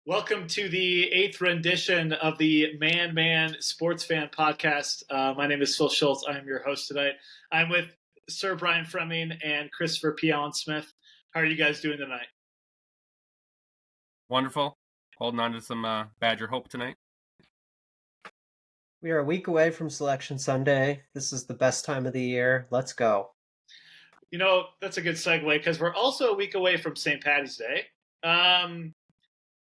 Welcome to the 8th rendition of the Man Man Sports Fan Podcast. My name is Phil Schultz. I am your host tonight. I'm with Sir Brian Fremming and Christopher P. Allen Smith. How are you guys doing tonight? Wonderful. Holding on to some Badger hope tonight. We are a week away from Selection Sunday. This is the best time of the year. Let's go. You know, that's a good segue because we're also a week away from St. Paddy's Day.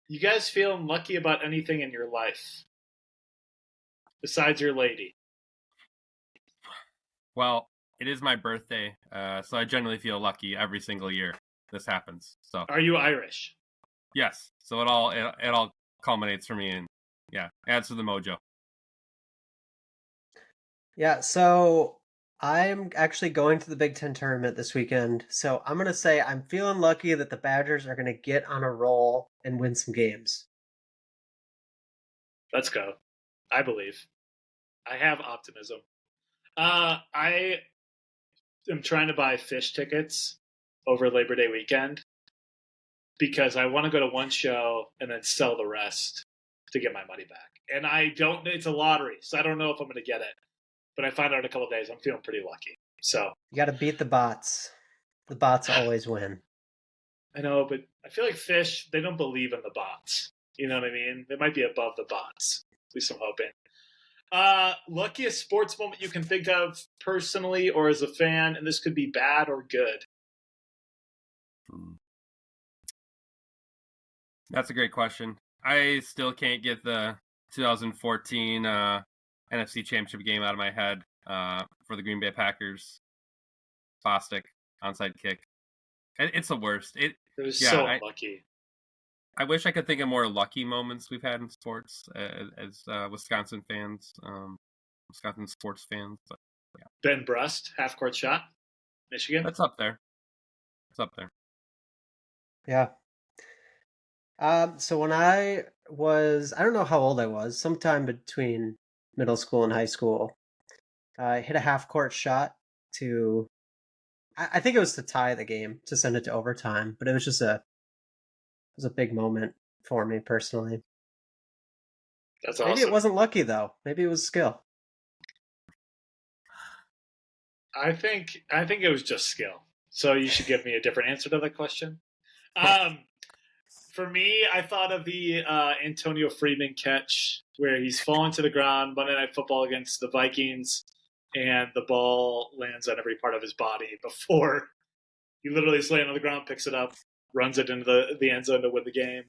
You guys feeling lucky about anything in your life besides your lady? Well, it is my birthday, so I generally feel lucky every single year this happens. So, Are you Irish? yes, so it all culminates for me, and adds to the mojo. Yeah, so I'm actually going to the Big Ten tournament this weekend. So I'm going to say I'm feeling lucky that the Badgers are going to get on a roll and win some games. Let's go. I believe. I have optimism. I am trying to buy fish tickets over Labor Day weekend because I want to go to one show and then sell the rest to get my money back. And it's a lottery, so I don't know if I'm going to get it. But I find out in a couple of days. I'm feeling pretty lucky. So You got to beat the bots. The bots always win. I know, but I feel like fish, they don't believe in the bots. You know what I mean? They might be above the bots. At least I'm hoping. Luckiest sports moment you can think of personally or as a fan, and this could be bad or good. That's a great question. I still can't get the 2014 NFC Championship game out of my head for the Green Bay Packers. Plastic onside kick. It's the worst. It was so unlucky. I wish I could think of more lucky moments we've had in sports as Wisconsin fans, Wisconsin sports fans. But, yeah. Ben Brust, half-court shot, Michigan. That's up there. It's up there. Yeah. So when I don't know how old I was, sometime between middle school and high school, I hit a half-court shot to, I think it was to tie the game, to send it to overtime, but it was just a big moment for me personally. That's awesome. Maybe it wasn't lucky though. Maybe it was skill. I think it was just skill. So you should give me a different answer to that question. For me, I thought of the Antonio Freeman catch where he's falling to the ground Monday Night Football against the Vikings, and the ball lands on every part of his body before he literally is laying on the ground, picks it up, runs it into the end zone to win the game.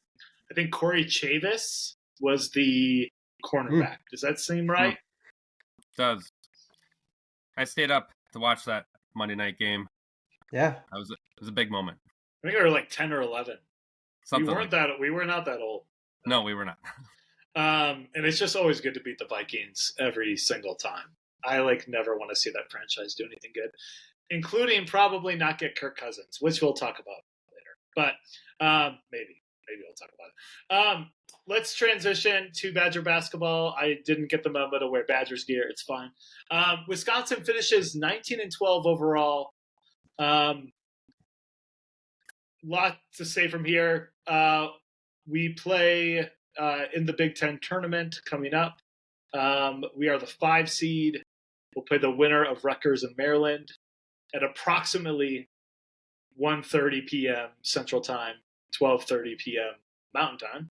I think Corey Chavis was the cornerback. Does that seem right? It does. I stayed up to watch that Monday night game. Yeah. It was a big moment. I think we were like 10 or 11. Something we were not that old. No, we were not. And it's just always good to beat the Vikings every single time. I never want to see that franchise do anything good, including probably not get Kirk Cousins, which we'll talk about later. But maybe we'll talk about it. Let's transition to Badger basketball. I didn't get the memo to wear Badgers gear. It's fine. Wisconsin finishes 19-12 overall. Lot to say from here. We play in the Big Ten tournament coming up. We are the 5 seed. We'll play the winner of Rutgers and Maryland at approximately 1:30 p.m. Central Time, 12:30 p.m. Mountain Time.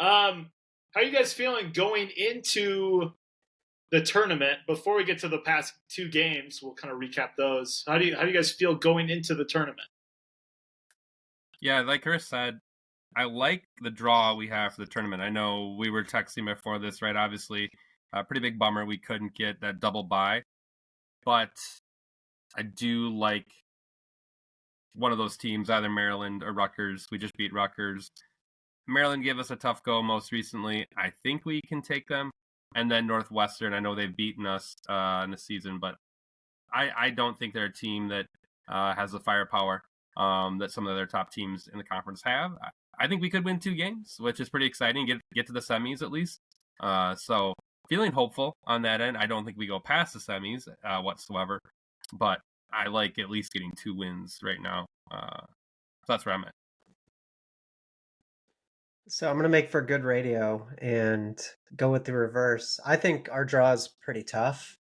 How are you guys feeling going into the tournament? Before we get to the past 2 games, we'll kind of recap those. How do you guys feel going into the tournament? Yeah, like Chris said, I like the draw we have for the tournament. I know we were texting before this, right? Obviously, a pretty big bummer we couldn't get that double bye. But I do like one of those teams, either Maryland or Rutgers. We just beat Rutgers. Maryland gave us a tough go most recently. I think we can take them. And then Northwestern, I know they've beaten us in the season, but I don't think they're a team that has the firepower that some of their top teams in the conference have. I think we could win 2 games, which is pretty exciting. Get to the semis at least. So feeling hopeful on that end. I don't think we go past the semis whatsoever, but I like at least getting 2 wins right now. So that's where I'm at. So I'm gonna make for good radio and go with the reverse. I think our draw is pretty tough.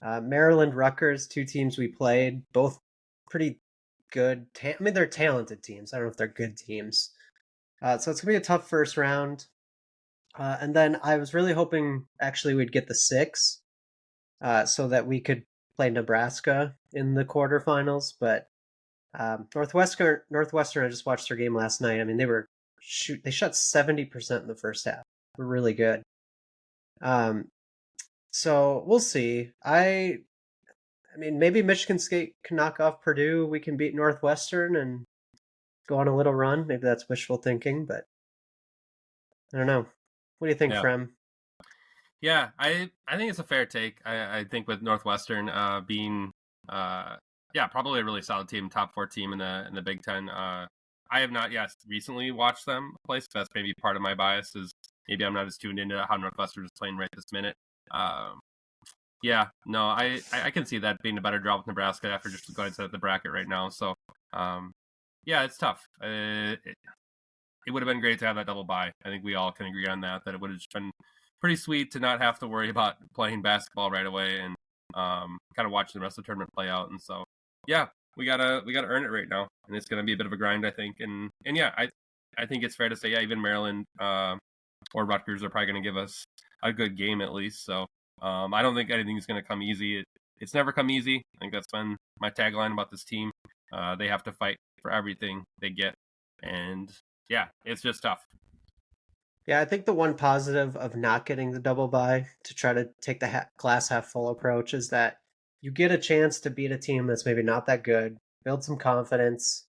Maryland, Rutgers, two teams we played, both pretty good. I mean, they're talented teams. I don't know if they're good teams. So it's gonna be a tough first round. And then I was really hoping actually we'd get the 6, so that we could play Nebraska in the quarterfinals. But Northwestern, I just watched their game last night. I mean, they shot 70% in the first half. We're really good. So we'll see. I mean, maybe Michigan State can knock off Purdue. We can beat Northwestern and go on a little run. Maybe that's wishful thinking, but I don't know. What do you think, Yeah. Frem? Yeah, I think it's a fair take. I think with Northwestern being probably a really solid team, top 4 team in the Big Ten. I have not recently watched them play, so that's maybe part of my bias is maybe I'm not as tuned into how Northwestern is playing right this minute. I can see that being a better draw with Nebraska after just going to the bracket right now. So it's tough. It would have been great to have that double bye. I think we all can agree on that it would have just been pretty sweet to not have to worry about playing basketball right away and kind of watching the rest of the tournament play out. And so, we gotta earn it right now, and it's gonna be a bit of a grind, I think. And I think it's fair to say, even Maryland or Rutgers are probably gonna give us a good game at least. So I don't think anything's gonna come easy. It's never come easy. I think that's been my tagline about this team. They have to fight for everything they get, and it's just tough. Yeah, I think the one positive of not getting the double bye to try to take the glass half full approach is that you get a chance to beat a team that's maybe not that good, build some confidence.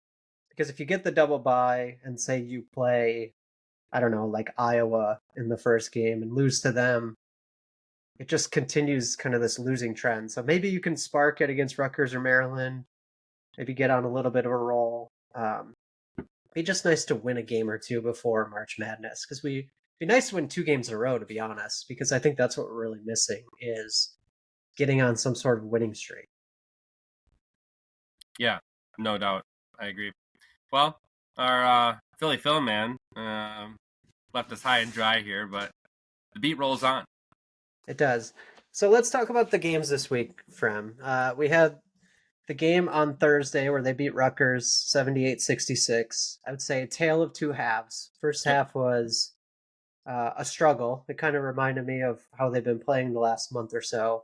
Because if you get the double bye and say you play, I don't know, like Iowa in the first game and lose to them, it just continues kind of this losing trend. So maybe you can spark it against Rutgers or Maryland, maybe get on a little bit of a roll. Be just nice to win a game or two before March Madness, because it'd be nice to win 2 games in a row, to be honest, because I think that's what we're really missing is getting on some sort of winning streak. Yeah, no doubt. I agree. Well, our Philly film man left us high and dry here, but the beat rolls on. It does. So let's talk about the games this week, Frem. We had the game on Thursday where they beat Rutgers 78-66. I would say a tale of 2 halves. First half was a struggle. It kind of reminded me of how they've been playing the last month or so.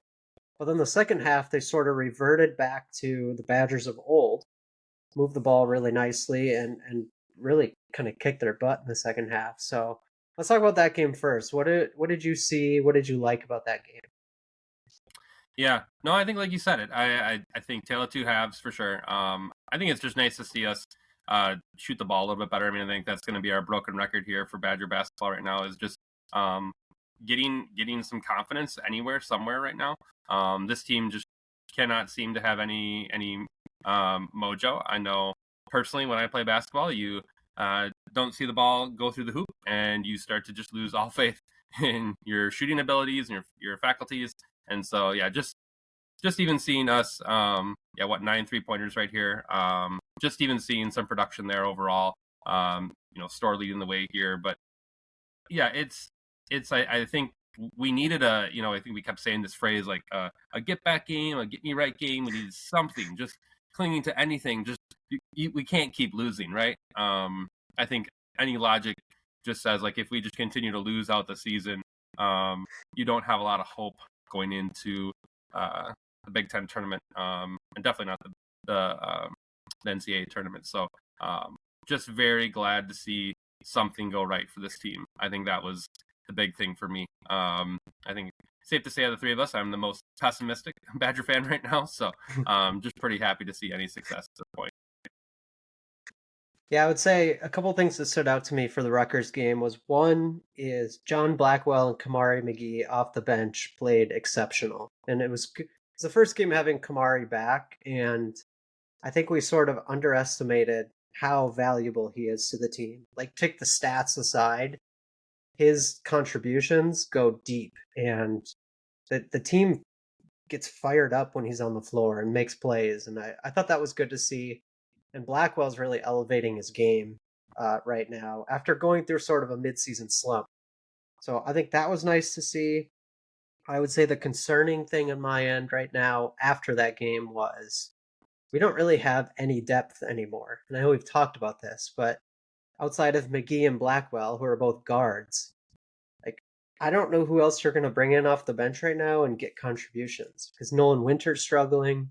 But then the second half, they sort of reverted back to the Badgers of old, moved the ball really nicely, and really kind of kicked their butt in the second half. So let's talk about that game first. What did you see? What did you like about that game? Yeah, no, I think like you said it. I think tale of 2 halves for sure. I think it's just nice to see us shoot the ball a little bit better. I mean, I think that's going to be our broken record here for Badger basketball right now is just getting some confidence anywhere, somewhere right now. This team just cannot seem to have any mojo. I know personally when I play basketball, you don't see the ball go through the hoop, and you start to just lose all faith in your shooting abilities and your faculties. And so, just even seeing us, 9 3-pointers right here. Just even seeing some production there overall. Store leading the way here, but I think we needed I think we kept saying this phrase like a get back game, a get me right game. We needed something, just clinging to anything. Just we can't keep losing, right? I think any logic just says like if we just continue to lose out the season, you don't have a lot of hope going into the Big Ten tournament, and definitely not the NCAA tournament. So just very glad to see something go right for this team. I think that was the big thing for me. I think safe to say of the 3 of us, I'm the most pessimistic Badger fan right now. So just pretty happy to see any success at this point. Yeah, I would say a couple things that stood out to me for the Rutgers game was one is John Blackwell and Kamari McGee off the bench played exceptional. And it was the first game having Kamari back, and I think we sort of underestimated how valuable he is to the team. Like, take the stats aside, his contributions go deep, and the team gets fired up when he's on the floor and makes plays. And I thought that was good to see. And Blackwell's really elevating his game right now after going through sort of a midseason slump. So I think that was nice to see. I would say the concerning thing on my end right now after that game was we don't really have any depth anymore. And I know we've talked about this, but outside of McGee and Blackwell, who are both guards, like I don't know who else you're going to bring in off the bench right now and get contributions because Nolan Winter's struggling.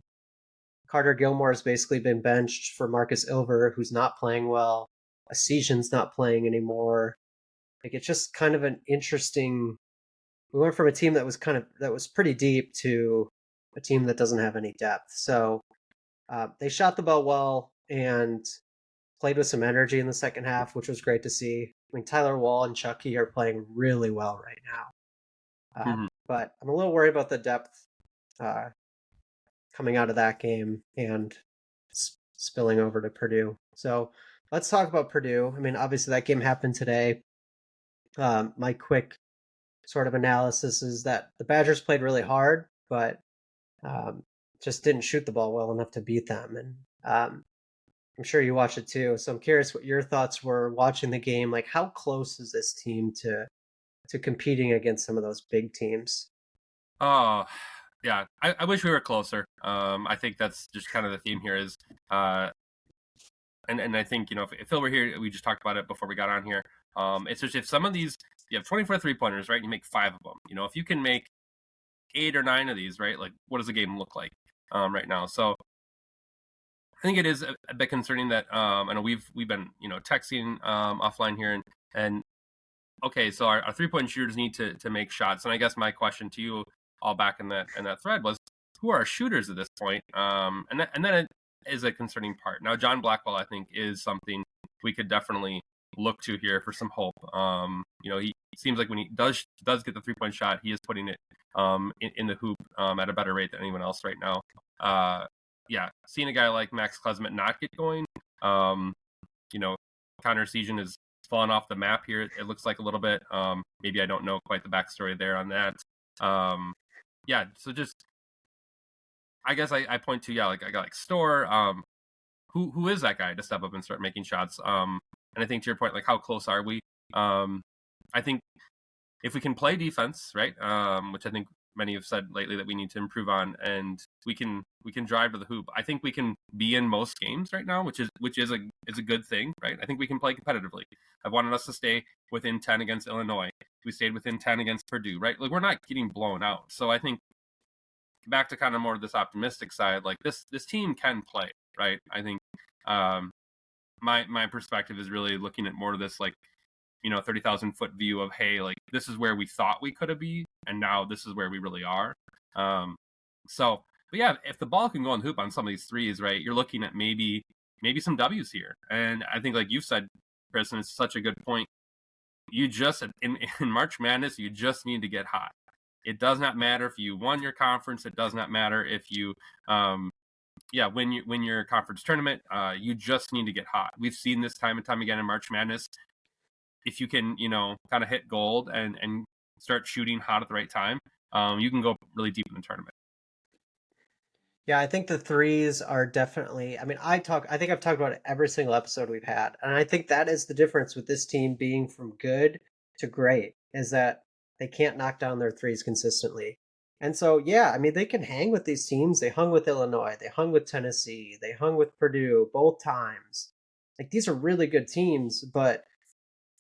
Carter Gilmore's basically been benched for Marcus Ilver, who's not playing well. Asesian's not playing anymore. Like it's just kind of an interesting. We went from a team that was pretty deep to a team that doesn't have any depth. So they shot the ball well and played with some energy in the second half, which was great to see. I mean, Tyler Wall and Chucky are playing really well right now. But I'm a little worried about the depth coming out of that game and spilling over to Purdue. So let's talk about Purdue. I mean, obviously that game happened today. My quick sort of analysis is that the Badgers played really hard, but just didn't shoot the ball well enough to beat them. And I'm sure you watched it too. So I'm curious what your thoughts were watching the game. Like, how close is this team to competing against some of those big teams? Oh, yeah. I wish we were closer. I think that's just kind of the theme here is, and I think, if Phil were here, we just talked about it before we got on here. It's just if some of these, you have 24 3-pointers, right? You make 5 of them. If you can make 8 or 9 of these, right? Like, what does the game look like right now? So I think it is a bit concerning that I know we've been texting offline here and okay, so our 3-point shooters need to make shots, and I guess my question to you all back in that thread was, who are our shooters at this point? And then it is a concerning part. Now, John Blackwell, I think, is something we could definitely look to here for some hope. He seems like when he does get the 3-point shot, he is putting it in the hoop at a better rate than anyone else right now. Seeing a guy like Max Klesmet not get going, Connor Esesian is fallen off the map here. It looks like a little bit. Maybe I don't know quite the backstory there on that. So just I guess I point to like a guy like Storr. Who is that guy to step up and start making shots? And I think to your point, like how close are we? I think if we can play defense, right, which I think many have said lately that we need to improve on, and we can drive to the hoop. I think we can be in most games right now, which is a good thing, right? I think we can play competitively. I've wanted us to stay within 10 against Illinois. We stayed within 10 against Purdue, right? Like we're not getting blown out. So I think back to kind of more of this optimistic side, like this team can play, right? I think my perspective is really looking at more of this like 30,000 foot view of, hey, like this is where we thought we could have been, and now this is where we really are. But yeah, if the ball can go on the hoop on some of these threes, right, you're looking at maybe some W's here. And I think, like you said, Chris, and it's such a good point. You just in March Madness, you just need to get hot. It does not matter if you won your conference. It does not matter if you win your conference tournament. You just need to get hot. We've seen this time and time again in March Madness. If you can, kind of hit gold and start shooting hot at the right time, you can go really deep in the tournament. Yeah, I think the threes are definitely. I mean, I think I've talked about it every single episode we've had, and I think that is the difference with this team being from good to great is that they can't knock down their threes consistently. And so, yeah, I mean, they can hang with these teams. They hung with Illinois. They hung with Tennessee. They hung with Purdue both times. Like, these are really good teams, but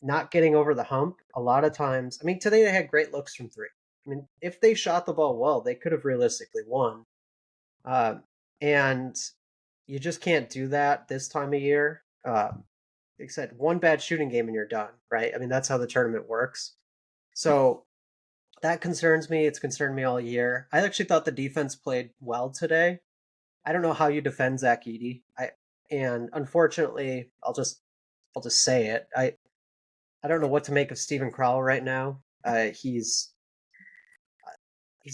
not getting over the hump a lot of times. I mean, today they had great looks from three. I mean, if they shot the ball well, they could have realistically won. And you just can't do that this time of year. Except one bad shooting game and you're done, right? I mean, that's how the tournament works. So that concerns me. It's concerned me all year. I actually thought the defense played well today. I don't know how you defend Zach Edey. And unfortunately, I'll just say it. I don't know what to make of Steven Crowell right now. He's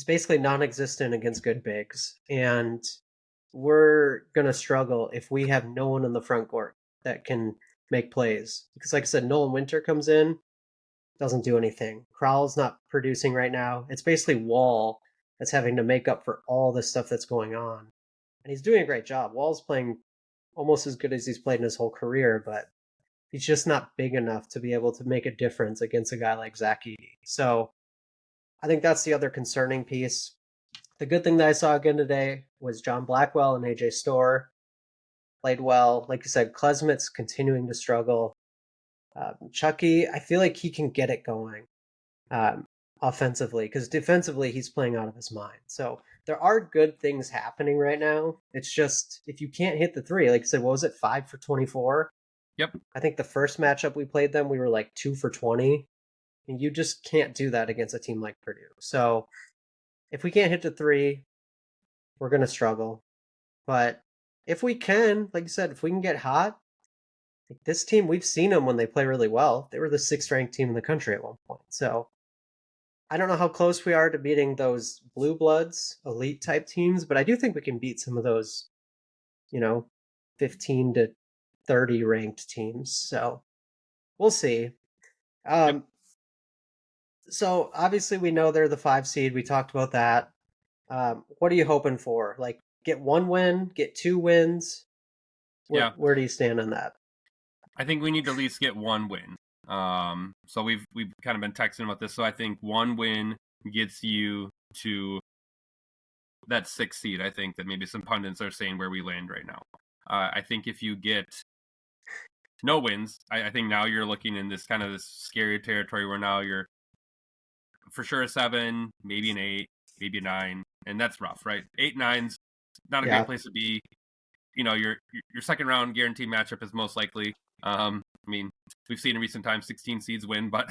basically non-existent against good bigs, and we're gonna struggle if we have no one in the front court that can make plays. Because, like I said, Nolan Winter comes in, doesn't do anything. Crowell's not producing right now. It's basically Wall that's having to make up for all this stuff that's going on, and he's doing a great job. Wall's playing almost as good as he's played in his whole career, but He's just not big enough to be able to make a difference against a guy like Zach Edey. So I think that's the other concerning piece. The good thing that I saw again today was John Blackwell and AJ Storr played well. Like you said, Klesmit's continuing to struggle. Chucky, I feel like he can get it going offensively, because defensively he's playing out of his mind. So there are good things happening right now. It's just if you can't hit the three, like I said, what was it, 5 for 24? Yep. I think the first matchup we played them, we were like 2 for 20. And you just can't do that against a team like Purdue. So if we can't hit the three, we're going to struggle. But if we can, like you said, if we can get hot, like this team, we've seen them when they play really well. They were the 6th ranked team in the country at one point. So I don't know how close we are to beating those blue bloods, elite type teams, but I do think we can beat some of those, 15 to 30 ranked teams. So we'll see. So obviously we know they're the 5 seed. We talked about that. What are you hoping for? Like get 1 win, get 2 wins? Where do you stand on that? I think we need to at least get 1 win. So we've kind of been texting about this. So I think 1 win gets you to that 6th seed. I think that maybe some pundits are saying where we land right now. I think if you get no wins, I think now you're looking in this kind of this scary territory where now you're for sure a 7, maybe an 8, maybe a 9, and that's rough, right? 8, 9's not a great place to be. Your second round guaranteed matchup is most likely. I mean, we've seen in recent times 16 seeds win, but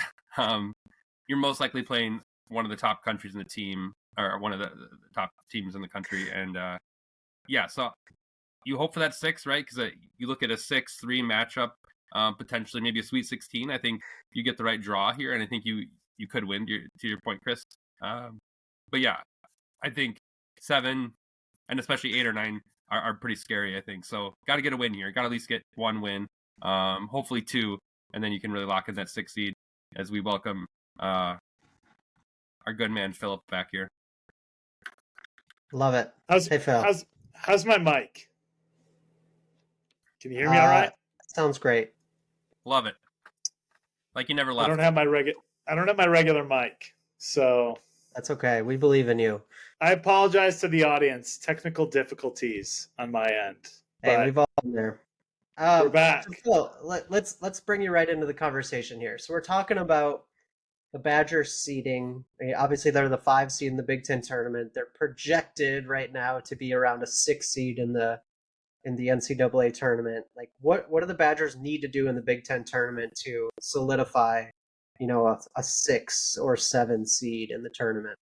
you're most likely playing one of the top countries in the team, or one of the top teams in the country, and so you hope for that 6, right? Because you look at a 6-3 matchup, potentially maybe a Sweet 16. I think you get the right draw here, and I think you could win. To your point, Chris. But yeah, I think 7 and especially 8 or 9 are pretty scary. I think so. Got to get a win here. Got to at least get 1 win. Hopefully 2, and then you can really lock in that 6 seed as we welcome our good man Philip back here. Love it. Hey Phil. How's my mic? Can you hear me all right? Sounds great. Love it. Like you never left. I don't have my regular mic, so that's okay. We believe in you. I apologize to the audience. Technical difficulties on my end. Hey, we've all been there. We're back. So Phil, let's bring you right into the conversation here. So we're talking about the Badgers seeding. I mean, obviously, they're the 5 seed in the Big Ten tournament. They're projected right now to be around a 6 seed in the NCAA tournament. Like, what do the Badgers need to do in the Big Ten tournament to solidify, a 6 or 7 seed in the tournament?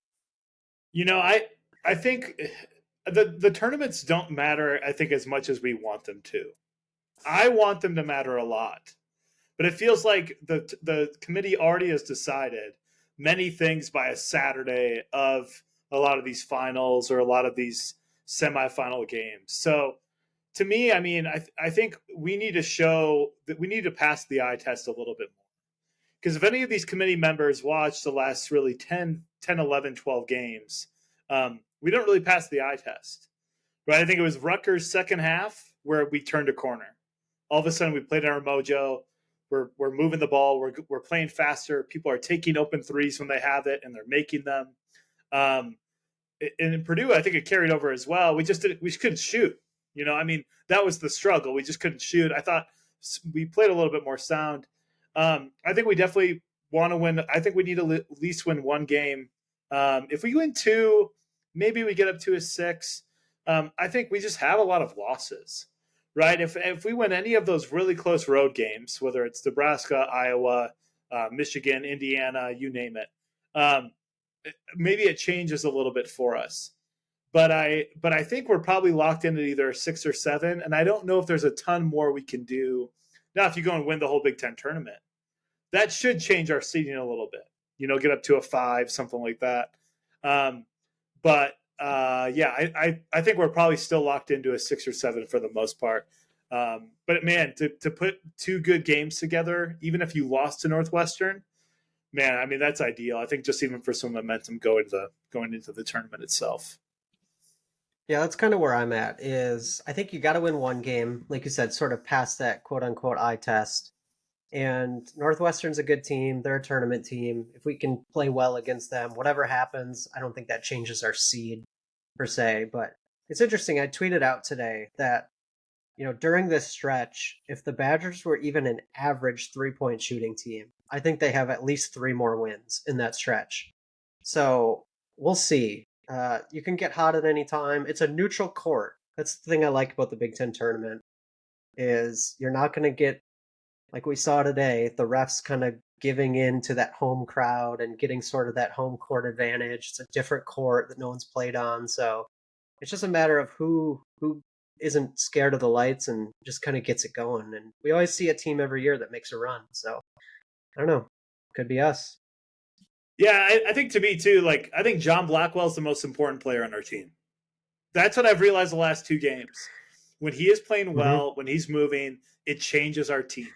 I think the tournaments don't matter, I think, as much as we want them to. I want them to matter a lot. But it feels like the committee already has decided many things by a Saturday of a lot of these finals or a lot of these semifinal games. So to me, I mean, I think we need to show that we need to pass the eye test a little bit more. Because if any of these committee members watch the last really 10, 11, 12 games, we don't really pass the eye test. Right? I think it was Rutgers' second half where we turned a corner. All of a sudden, we played our mojo. We're moving the ball. We're playing faster. People are taking open threes when they have it, and they're making them. And in Purdue, I think it carried over as well. We just couldn't shoot. I mean, that was the struggle. We just couldn't shoot. I thought we played a little bit more sound. I think we definitely want to win. I think we need to at least win 1 game. If we win 2, maybe we get up to a 6. I think we just have a lot of losses. Right. If we win any of those really close road games, whether it's Nebraska, Iowa, Michigan, Indiana, you name it, maybe it changes a little bit for us. But I think we're probably locked into either a 6 or 7, and I don't know if there's a ton more we can do. Now, if you go and win the whole Big Ten tournament, that should change our seeding a little bit. Get up to a 5, something like that. I think we're probably still locked into a 6 or 7 for the most part. But man, to put 2 good games together, even if you lost to Northwestern, man, I mean, that's ideal. I think just even for some momentum going into the tournament itself. Yeah, that's kind of where I'm at. Is I think you got to win 1 game, like you said, sort of past that quote unquote eye test. And Northwestern's a good team. They're a tournament team. If we can play well against them, whatever happens, I don't think that changes our seed per se. But it's interesting. I tweeted out today that, during this stretch, if the Badgers were even an average 3-point shooting team, I think they have at least 3 more wins in that stretch. So we'll see. You can get hot at any time. It's a neutral court. That's the thing I like about the Big Ten tournament, is you're not going to get, like we saw today, the refs kind of giving in to that home crowd and getting sort of that home court advantage. It's a different court that no one's played on. So it's just a matter of who isn't scared of the lights and just kind of gets it going. And we always see a team every year that makes a run. So I don't know. Could be us. Yeah, I think to me too, I think John Blackwell's the most important player on our team. That's what I've realized the last 2 games. When he is playing well, when he's moving, it changes our team,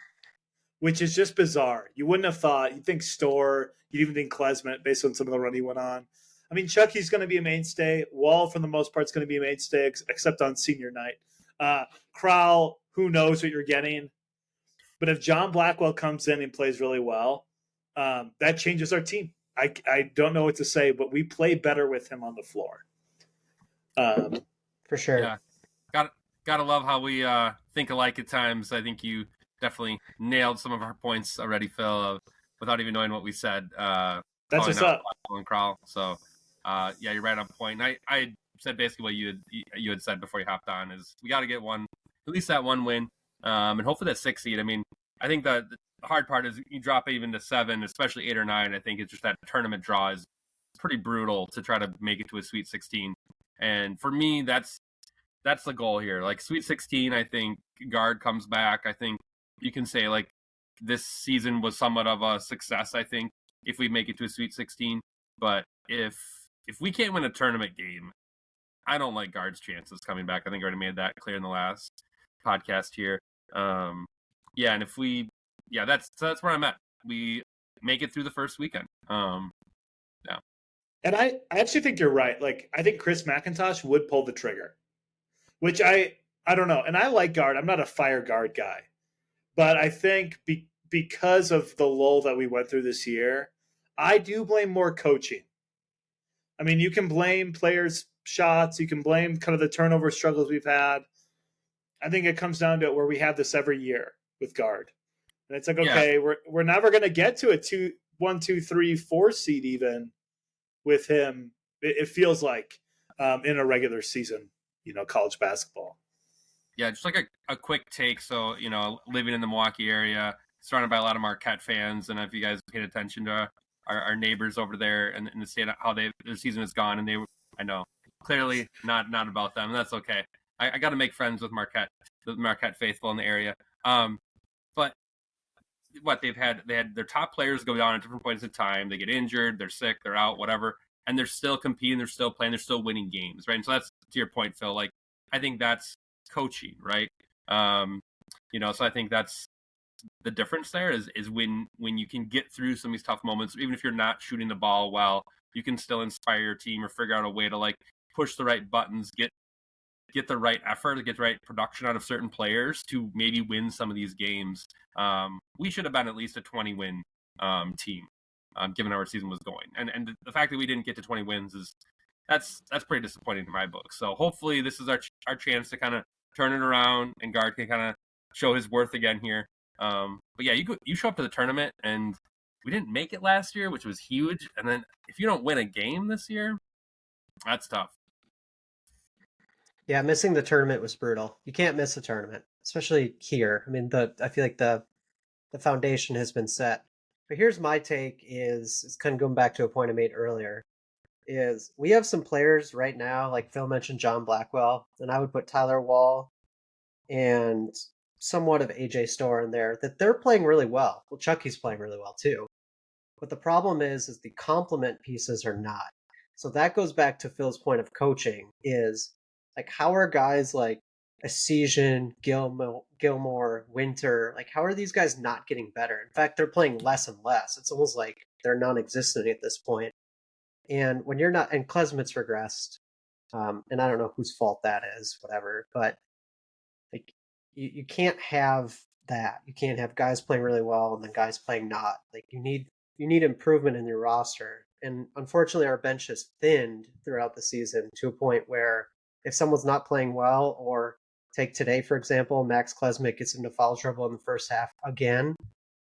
which is just bizarre. You wouldn't have thought. You'd think Storr, you'd even think Klesmet, based on some of the run he went on. I mean, Chucky's going to be a mainstay. Wall, for the most part, is going to be a mainstay, except on senior night. Crowell, who knows what you're getting. But if John Blackwell comes in and plays really well, that changes our team. I don't know what to say, but we play better with him on the floor. For sure. Yeah. Gotta love how we think alike at times. I think you definitely nailed some of our points already, Phil, without even knowing what we said. That's what's up. And Crowell. So, yeah, you're right on point. I said basically what you had said before you hopped on, is we got to get at least that one win, and hopefully that 6 seed. I mean, I think the hard part is you drop even to 7, especially 8 or 9. I think it's just that tournament draw is pretty brutal to try to make it to a Sweet 16. And for me, that's the goal here. Like Sweet 16, I think guard comes back. I think you can say this season was somewhat of a success, I think, if we make it to a Sweet 16. But if we can't win a tournament game, I don't like guards' chances coming back. I think I already made that clear in the last podcast here. Yeah, and if that's where I'm at. We make it through the first weekend. Yeah. And I actually think you're right. I think Chris McIntosh would pull the trigger, which I don't know. And I like guard. I'm not a fire guard guy. But I think because of the lull that we went through this year, I do blame more coaching. I mean, you can blame players' shots. You can blame kind of the turnover struggles we've had. I think it comes down to where we have this every year with guard. And it's okay, we're never going to get to a 1, 2, 3, 4 seed even with him. It feels like in a regular season, college basketball. Yeah, just like a quick take. So, living in the Milwaukee area, surrounded by a lot of Marquette fans, and if you guys paid attention to our neighbors over there and the state how their season has gone, and I know clearly not about them. That's okay. I got to make friends with the Marquette faithful in the area. But what they had their top players go down at different points in time. They get injured, they're sick, they're out, whatever, and they're still competing, they're still playing, they're still winning games, right? And so that's to your point, Phil. I think that's coaching, right? So I think that's the difference there is when you can get through some of these tough moments, even if you're not shooting the ball well, you can still inspire your team or figure out a way to push the right buttons, get the right effort, get the right production out of certain players to maybe win some of these games. We should have been at least a 20-win team, given how our season was going. And the fact that we didn't get to 20 wins that's pretty disappointing in my book. So hopefully this is our chance to kind of turn it around and guard can kind of show his worth again here. But yeah, you show up to the tournament and we didn't make it last year, which was huge. And then if you don't win a game this year, that's tough. Yeah, missing the tournament was brutal. You can't miss a tournament, especially here. I mean, I feel like the foundation has been set. But here's my take: is kind of going back to a point I made earlier. Is we have some players right now, like Phil mentioned, John Blackwell, and I would put Tyler Wall and somewhat of AJ Storr in there, that they're playing really well. Well, Chucky's playing really well too. But the problem is the complement pieces are not. So that goes back to Phil's point of coaching is how are guys like Essegian, Gilmore, Winter, how are these guys not getting better? In fact, they're playing less and less. It's almost like they're non-existent at this point. And when you're not, and Klesmet's regressed, and I don't know whose fault that is, whatever, but you can't have that. You can't have guys playing really well and then guys playing not. Like you need improvement in your roster. And unfortunately our bench is thinned throughout the season to a point where if someone's not playing well, or take today for example, Max Klesmit gets into foul trouble in the first half again.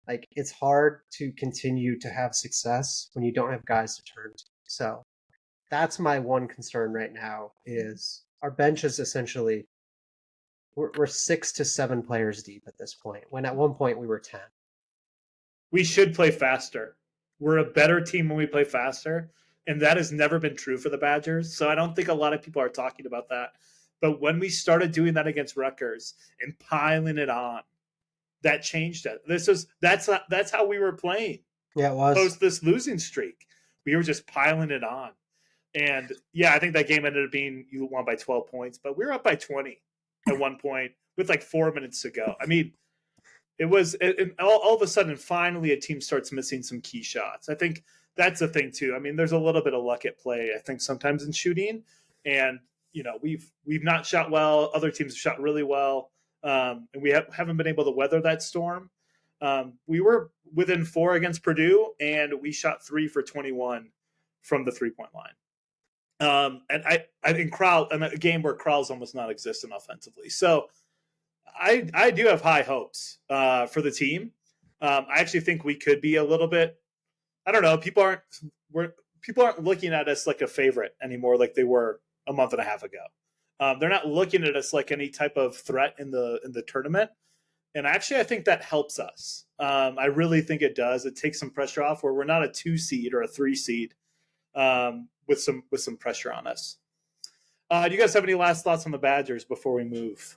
Like it's hard to continue to have success when you don't have guys to turn to. So that's my one concern right now is our bench is essentially we're 6 to 7 players deep at this point, when at one point we were 10. We should play faster. We're a better team when we play faster, and that has never been true for the Badgers. So I don't think a lot of people are talking about that. But when we started doing that against Rutgers and piling it on, that changed it. That's how we were playing. Yeah, it was. Post this losing streak, we were just piling it on. And yeah, I think that game ended up being you won by 12 points, but we were up by 20 at one point with like 4 minutes to go. I mean, it was all of a sudden, finally, a team starts missing some key shots. I think that's the thing too. I mean, there's a little bit of luck at play, I think, sometimes in shooting, and we've not shot well. Other teams have shot really well, and we haven't been able to weather that storm. We were within 4 against Purdue, and we shot 3 for 21 from the 3-point line. And I think Crowell, in a game where Crowell's almost non-existent offensively. So I do have high hopes for the team. I actually think we could be a little bit. I don't know. People aren't looking at us like a favorite anymore, like they were a month and a half ago. They're not looking at us like any type of threat in the tournament. And actually, I think that helps us. I really think it does. It takes some pressure off where we're not a 2 seed or a 3 seed with some pressure on us. Do you guys have any last thoughts on the Badgers before we move?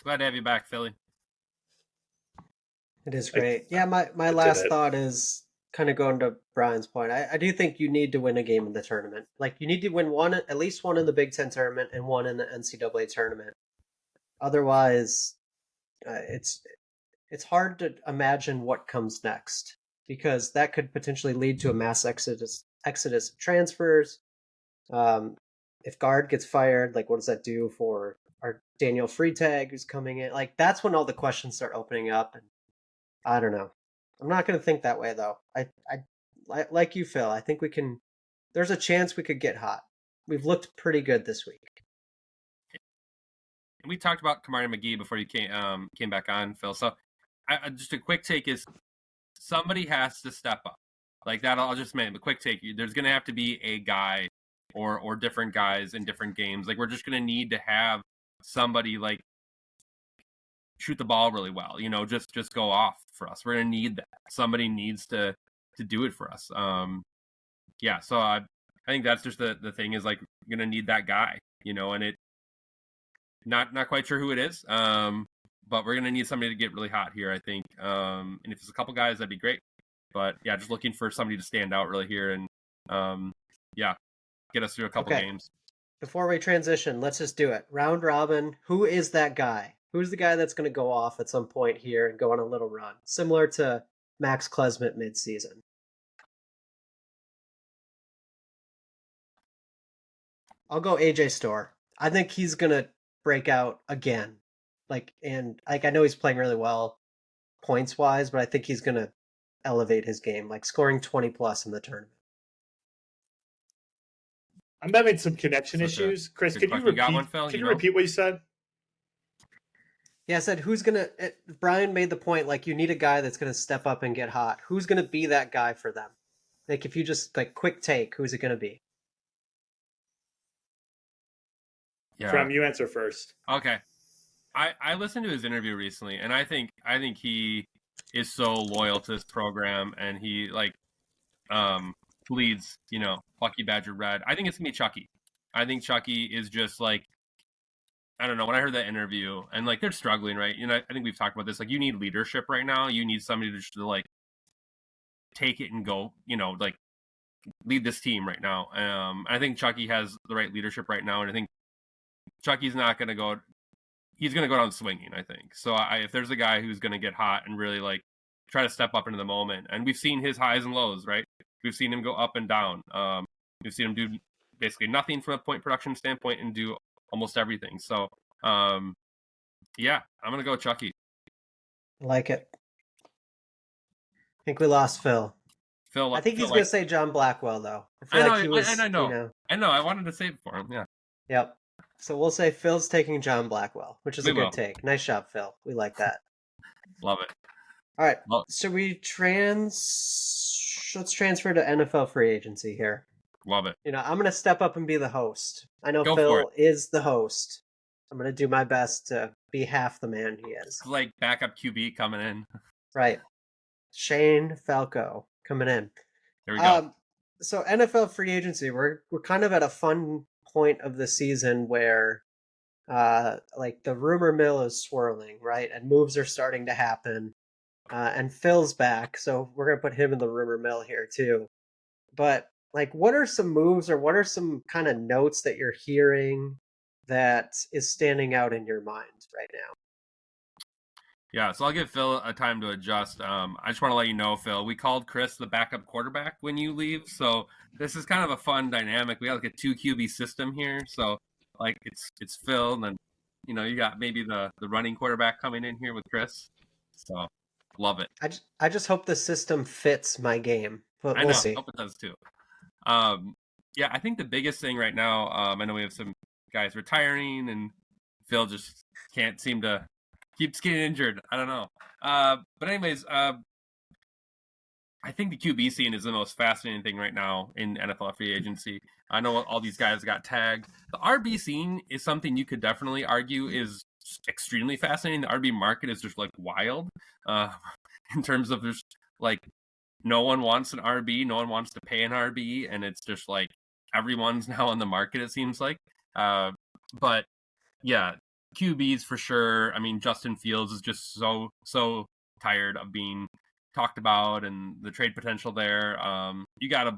Glad to have you back, Philly. It is great. Yeah, my last thought is kind of going to Brian's point. I do think you need to win a game in the tournament. Like you need to win at least one in the Big Ten tournament and one in the NCAA tournament. Otherwise, it's hard to imagine what comes next, because that could potentially lead to a mass exodus of transfers. If guard gets fired, like what does that do for our Daniel Freitag who's coming in? Like that's when all the questions start opening up, and I don't know. I'm not going to think that way though. I like you, Phil. I think we can. There's a chance we could get hot. We've looked pretty good this week. And we talked about Kamari McGee before you came back on, Phil. So just a quick take is somebody has to step up. Like that, I'll just make a quick take. There's going to have to be a guy or different guys in different games. Like we're just going to need to have somebody like shoot the ball really well. Just go off for us. We're going to need that. Somebody needs to do it for us. So I think that's just the thing is like you're going to need that guy, and it not quite sure who it is. But we're going to need somebody to get really hot here, I think. And if there's a couple guys, that'd be great. But yeah, just looking for somebody to stand out really here and get us through a couple games. Before we transition, let's just do it. Round robin. Who is that guy? Who's the guy that's going to go off at some point here and go on a little run? Similar to Max Klesmit mid-season. I'll go AJ Storr. I think he's going to break out again. I know he's playing really well points-wise, but I think he's going to elevate his game, like scoring 20-plus in the tournament. I'm having some connection issues. Chris, can you repeat what you said? Yeah, I said Brian made the point, like, you need a guy that's going to step up and get hot. Who's going to be that guy for them? Like, if you just, quick take, who's it going to be? Yeah. You answer first. Okay. I listened to his interview recently, and I think he is so loyal to this program, and he, bleeds, Bucky Badger Red. I think it's going to be Chucky. I think Chucky is just, I don't know, when I heard that interview, and, they're struggling, right? I think we've talked about this. You need leadership right now. You need somebody to just, take it and go, lead this team right now. I think Chucky has the right leadership right now, and I think Chucky's not going to go – he's going to go down swinging, I think. So if there's a guy who's going to get hot and really, try to step up into the moment, and we've seen his highs and lows, right? We've seen him go up and down. We've seen him do basically nothing from a point production standpoint and do almost everything. So, Yeah, I'm going to go Chucky. I like it. I think we lost Phil. Phil, I think he's Phil going like to say John Blackwell, though. I feel I know, like he was, I know. I know. I wanted to save it for him. Yeah, Yep. So we'll say Phil's taking John Blackwell, which is we a good will. take. Nice job, Phil. We like that. Love it. All right. Well, So let's transfer to NFL free agency here. love it. I'm going to step up and be the host. I know Go for it. Phil is the host. I'm going to do my best to be half the man he is. It's like backup QB coming in. Right. Shane Falco coming in. There we go. So NFL free agency, we're kind of at a fun point of the season where like the rumor mill is swirling, right? And moves are starting to happen. And Phil's back, so we're gonna put him in the rumor mill here too. But like, what are some moves or what are some kind of notes that you're hearing that is standing out in your mind right now? Yeah, so I'll give Phil a time to adjust. I just want to let you know, Phil, we called Chris the backup quarterback when you leave, so this is kind of a fun dynamic. We got like a 2 QB system here, so like it's Phil, and then you got maybe the running quarterback coming in here with Chris. So love it. I just hope the system fits my game, but we'll see. I hope it does too. Yeah, I think the biggest thing right now, I know we have some guys retiring, and Phil just can't seem to keeps getting injured. I don't know. But anyways, I think the QB scene is the most fascinating thing right now in NFL free agency. I know all these guys got tagged. The RB scene is something you could definitely argue is extremely fascinating. The RB market is just like wild in terms of just like no one wants an RB, no one wants to pay an RB, and it's just like everyone's now on the market, it seems like. But yeah, QBs for sure. I mean, Justin Fields is just so tired of being talked about and the trade potential there. You got a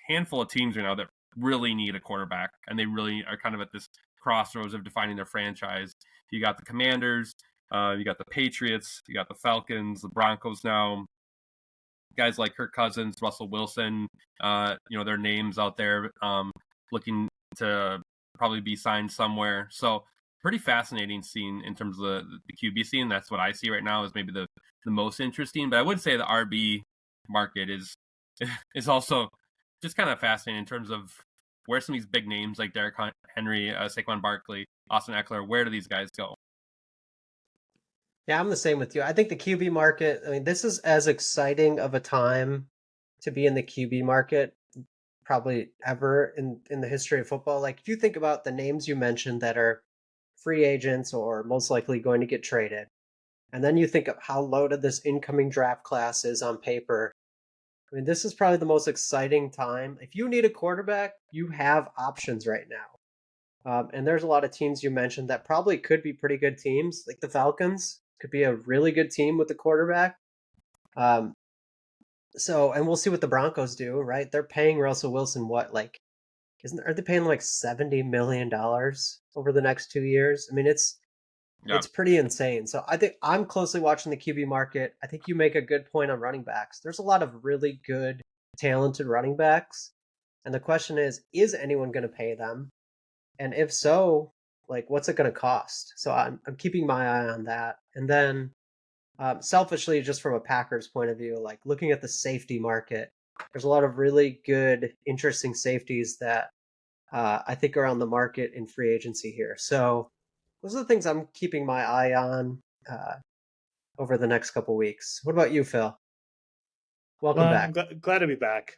handful of teams right now that really need a quarterback, and they really are kind of at this crossroads of defining their franchise. You got the Commanders, you got the Patriots, you got the Falcons, the Broncos now. Guys like Kirk Cousins, Russell Wilson, their names out there looking to probably be signed somewhere. So pretty fascinating scene in terms of the QB scene. That's what I see right now is maybe the most interesting. But I would say the RB market is also just kind of fascinating in terms of where some of these big names like Derrick Henry, Saquon Barkley, Austin Eckler, where do these guys go? Yeah, I'm the same with you. I think the QB market, I mean, this is as exciting of a time to be in the QB market probably ever in the history of football. Like, if you think about the names you mentioned that are free agents or most likely going to get traded, and then you think of how loaded this incoming draft class is on paper, I mean, this is probably the most exciting time. If you need a quarterback, you have options right now. And there's a lot of teams you mentioned that probably could be pretty good teams, like the Falcons could be a really good team with the quarterback. And we'll see what the Broncos do, right? They're paying Russell Wilson are they paying like $70 million over the next 2 years? I mean, it's pretty insane. So I think I'm closely watching the QB market. I think you make a good point on running backs. There's a lot of really good, talented running backs. And the question is anyone going to pay them? And if so, like, what's it going to cost? So I'm keeping my eye on that. And then selfishly, just from a Packers point of view, like looking at the safety market, there's a lot of really good, interesting safeties that I think are on the market in free agency here. So those are the things I'm keeping my eye on over the next couple weeks. What about you, Phil? Welcome back. I'm glad to be back.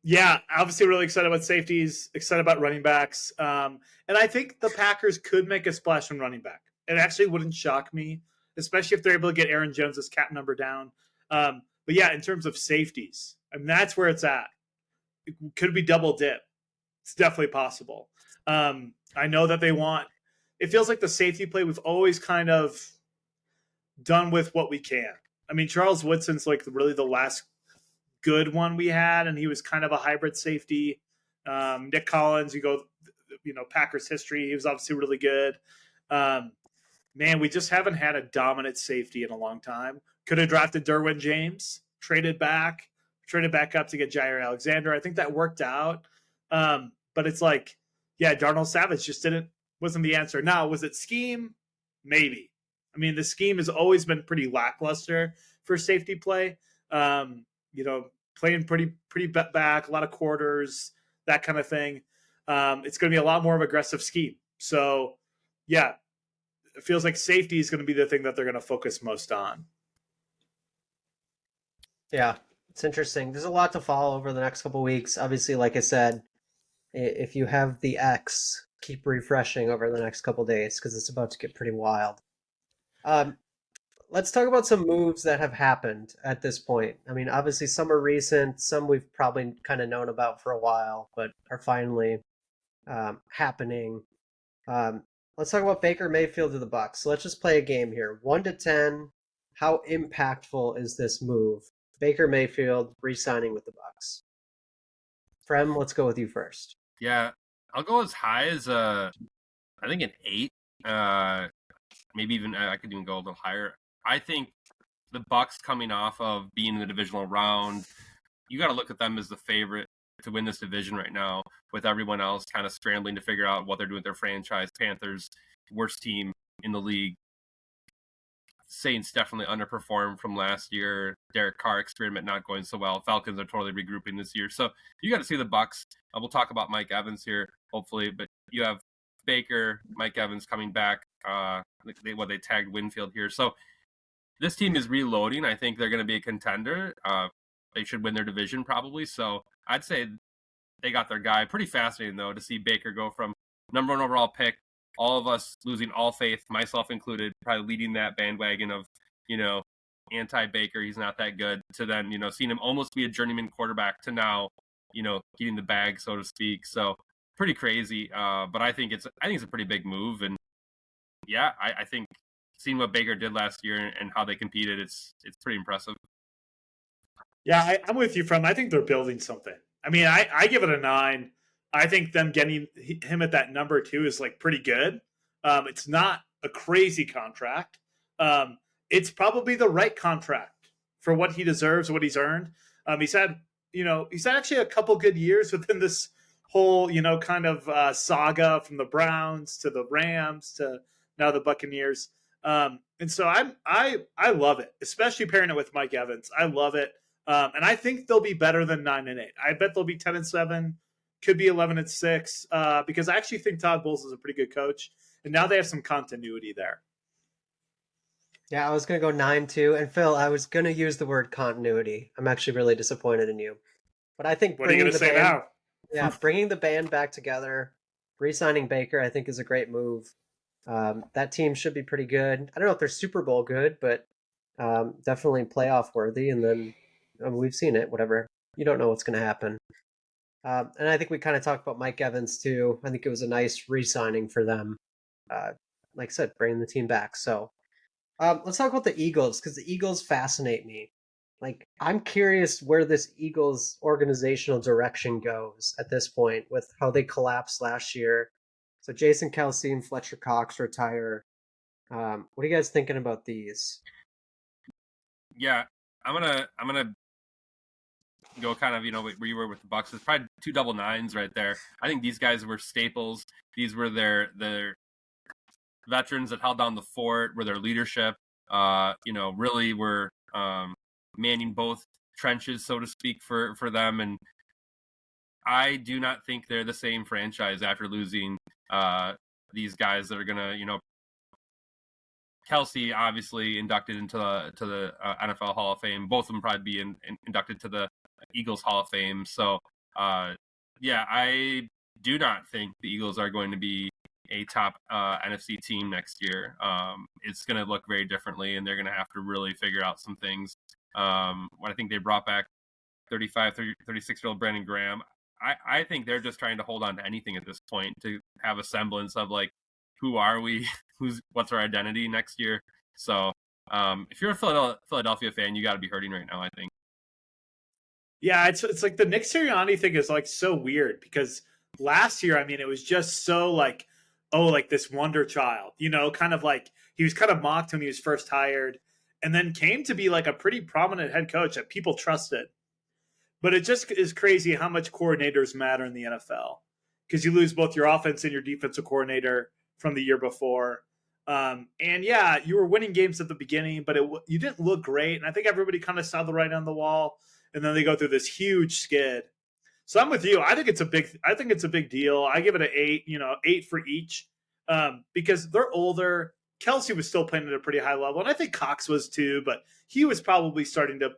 Yeah, obviously really excited about safeties, excited about running backs. And I think the Packers could make a splash on running back. It actually wouldn't shock me, especially if they're able to get Aaron Jones' cap number down. But yeah, in terms of safeties, I mean, that's where it's at. It could be double dip. It's definitely possible. I know that it feels like the safety play we've always kind of done with what we can. I mean, Charles Woodson's like really the last good one we had, and he was kind of a hybrid safety. Nick Collins, Packers history, he was obviously really good. Man, we just haven't had a dominant safety in a long time. Could have drafted Derwin James, traded back up to get Jair Alexander. I think that worked out. But it's like, yeah, Darnell Savage just wasn't the answer. Now, was it scheme? maybe. I mean, the scheme has always been pretty lackluster for safety play. Playing pretty back, a lot of quarters, that kind of thing. It's going to be a lot more of an aggressive scheme. So, yeah, it feels like safety is going to be the thing that they're going to focus most on. Yeah, it's interesting. There's a lot to follow over the next couple of weeks. Obviously, like I said, if you have the X, keep refreshing over the next couple of days because it's about to get pretty wild. Let's talk about some moves that have happened at this point. I mean, obviously, some are recent, some we've probably kind of known about for a while, but are finally happening. Let's talk about Baker Mayfield to the Bucs. So let's just play a game here. 1 to 10. How impactful is this move? Baker Mayfield re-signing with the Bucs. Frem, let's go with you first. Yeah, I'll go as high as I think an 8. Maybe even I could even go a little higher. I think the Bucs coming off of being in the divisional round, you got to look at them as the favorite to win this division right now, with everyone else kind of scrambling to figure out what they're doing with their franchise. Panthers, worst team in the league. Saints definitely underperformed from last year. Derek Carr experiment not going so well. Falcons are totally regrouping this year. So you got to see the Bucs. We'll talk about Mike Evans here, hopefully, but you have Baker, Mike Evans coming back. They tagged Winfield here. So this team is reloading. I think they're going to be a contender. They should win their division probably. So I'd say they got their guy. Pretty fascinating, though, to see Baker go from number 1 overall pick, all of us losing all faith, myself included, probably leading that bandwagon of, anti-Baker, he's not that good, to then, seeing him almost be a journeyman quarterback to now, getting the bag, so to speak. So pretty crazy. But I think it's a pretty big move. And yeah, I think seeing what Baker did last year and how they competed, it's pretty impressive. Yeah, I'm with you, I think they're building something. I mean, I give it a 9. I think them getting him at that number 2 is like pretty good. It's not a crazy contract. It's probably the right contract for what he deserves, what he's earned. He's had actually a couple good years within this whole, kind of saga from the Browns to the Rams to now the Buccaneers. And so I love it, especially pairing it with Mike Evans. I love it. And I think they'll be better than 9-8. I bet they'll be 10-7, could be 11-6, because I actually think Todd Bowles is a pretty good coach, and now they have some continuity there. Yeah, I was going to go 9-2, and Phil, I was going to use the word continuity. I'm actually really disappointed in you, but I think what are you going to say now? Yeah, bringing the band back together, re-signing Baker, I think is a great move. That team should be pretty good. I don't know if they're Super Bowl good, but definitely playoff worthy. And then we've seen it. Whatever, you don't know what's going to happen. And I think we kind of talked about Mike Evans too. I think it was a nice re-signing for them. Like I said, bringing the team back. So let's talk about the Eagles, because the Eagles fascinate me. Like, I'm curious where this Eagles organizational direction goes at this point with how they collapsed last year. So Jason Kelce and Fletcher Cox retire. What are you guys thinking about these? Yeah, I'm gonna go kind of, where you were with the Bucs. It's probably 2 double 9s right there. I think these guys were staples. These were their veterans that held down the fort, were their leadership. Really were manning both trenches, so to speak, for them. And I do not think they're the same franchise after losing these guys that are gonna, Kelce obviously inducted into the NFL Hall of Fame. Both of them probably be inducted to the Eagles Hall of Fame. So, I do not think the Eagles are going to be a top NFC team next year. It's going to look very differently, and they're going to have to really figure out some things. When I think they brought back 36-year-old Brandon Graham, I think they're just trying to hold on to anything at this point to have a semblance of, like, who are we? What's our identity next year? So if you're a Philadelphia fan, you got to be hurting right now, I think. Yeah, it's like the Nick Sirianni thing is like so weird, because last year, I mean, it was just so like, oh, like this wonder child, kind of like he was kind of mocked when he was first hired, and then came to be like a pretty prominent head coach that people trusted. But it just is crazy how much coordinators matter in the NFL, because you lose both your offense and your defensive coordinator from the year before. And yeah, you were winning games at the beginning, but you didn't look great. And I think everybody kind of saw the writing on the wall. And then they go through this huge skid. So I'm with you. I think it's a big deal. I give it an 8. 8 for each, because they're older. Kelsey was still playing at a pretty high level, and I think Cox was too. But he was probably starting to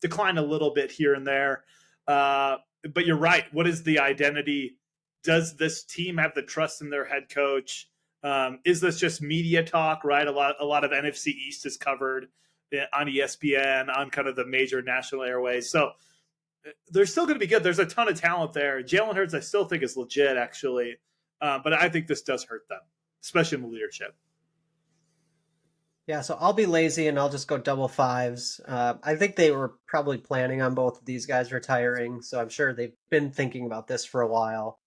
decline a little bit here and there. But you're right. What is the identity? Does this team have the trust in their head coach? Is this just media talk? Right. A lot of NFC East is covered on ESPN, on kind of the major national airways. So they're still going to be good. There's a ton of talent there. Jalen Hurts, I still think, is legit, actually. But I think this does hurt them, especially in the leadership. Yeah, so I'll be lazy and I'll just go double fives. I think they were probably planning on both of these guys retiring, so I'm sure they've been thinking about this for a while.